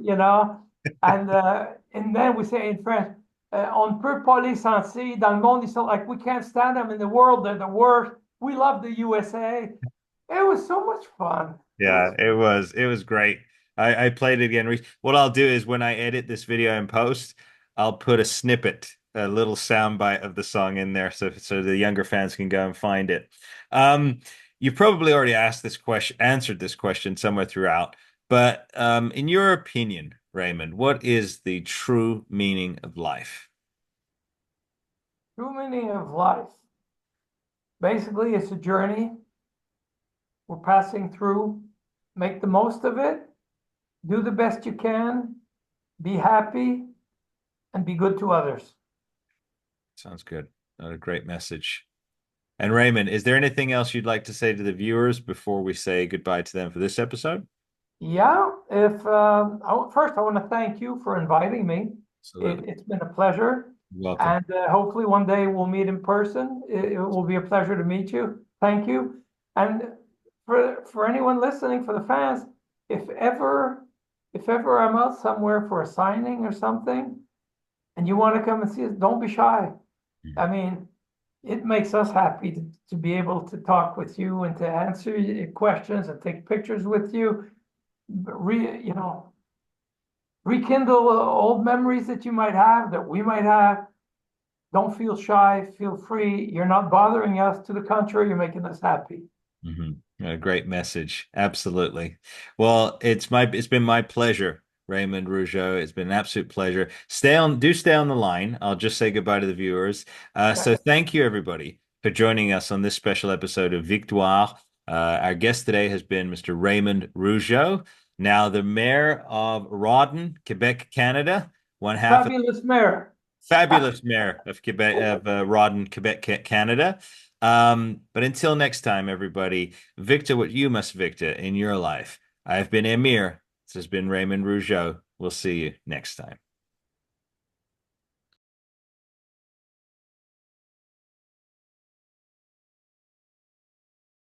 and then we say in French, on peut pas les sentir dans le monde, ils sont like we can't stand them in the world, they're the worst. We love the USA. It was so much fun. yeah, it was great. I played it again. What I'll do is when I edit this video in post, I'll put a snippet, a little soundbite of the song in there so the younger fans can go and find it. You probably already answered this question somewhere throughout, but in your opinion, Raymond, what is the true meaning of life? True meaning of life. Basically, it's a journey we're passing through. Make the most of it. Do the best you can. Be happy and be good to others. Sounds good. A great message. And Raymond, is there anything else you'd like to say to the viewers before we say goodbye to them for this episode? Yeah, first I want to thank you for inviting me. Absolutely. It's been a pleasure. welcome. And hopefully one day we'll meet in person. It will be a pleasure to meet you. Thank you. And for anyone listening, for the fans, if ever I'm out somewhere for a signing or something, and you want to come and see us, don't be shy. I mean, it makes us happy to be able to talk with you and to answer your questions and take pictures with you. Rekindle old memories that you might have, that we might have. Don't feel shy, feel free. You're not bothering us. To the contrary, you're making us happy. A great message. Absolutely. Well, it's been my pleasure, Raymond Rougeau. It's been an absolute pleasure. Stay on the line. I'll just say goodbye to the viewers. So thank you everybody for joining us on this special episode of Victoire. Our guest today has been Mr. Raymond Rougeau, now the Mayor of Rawdon, Quebec, Canada, one half of Fabulous mayor. fabulous mayor of Quebec, of Rawdon, Quebec, Canada. But until next time, everybody, victor what you must victor in your life. I've been Emir. This has been Raymond Rougeau. We'll see you next time.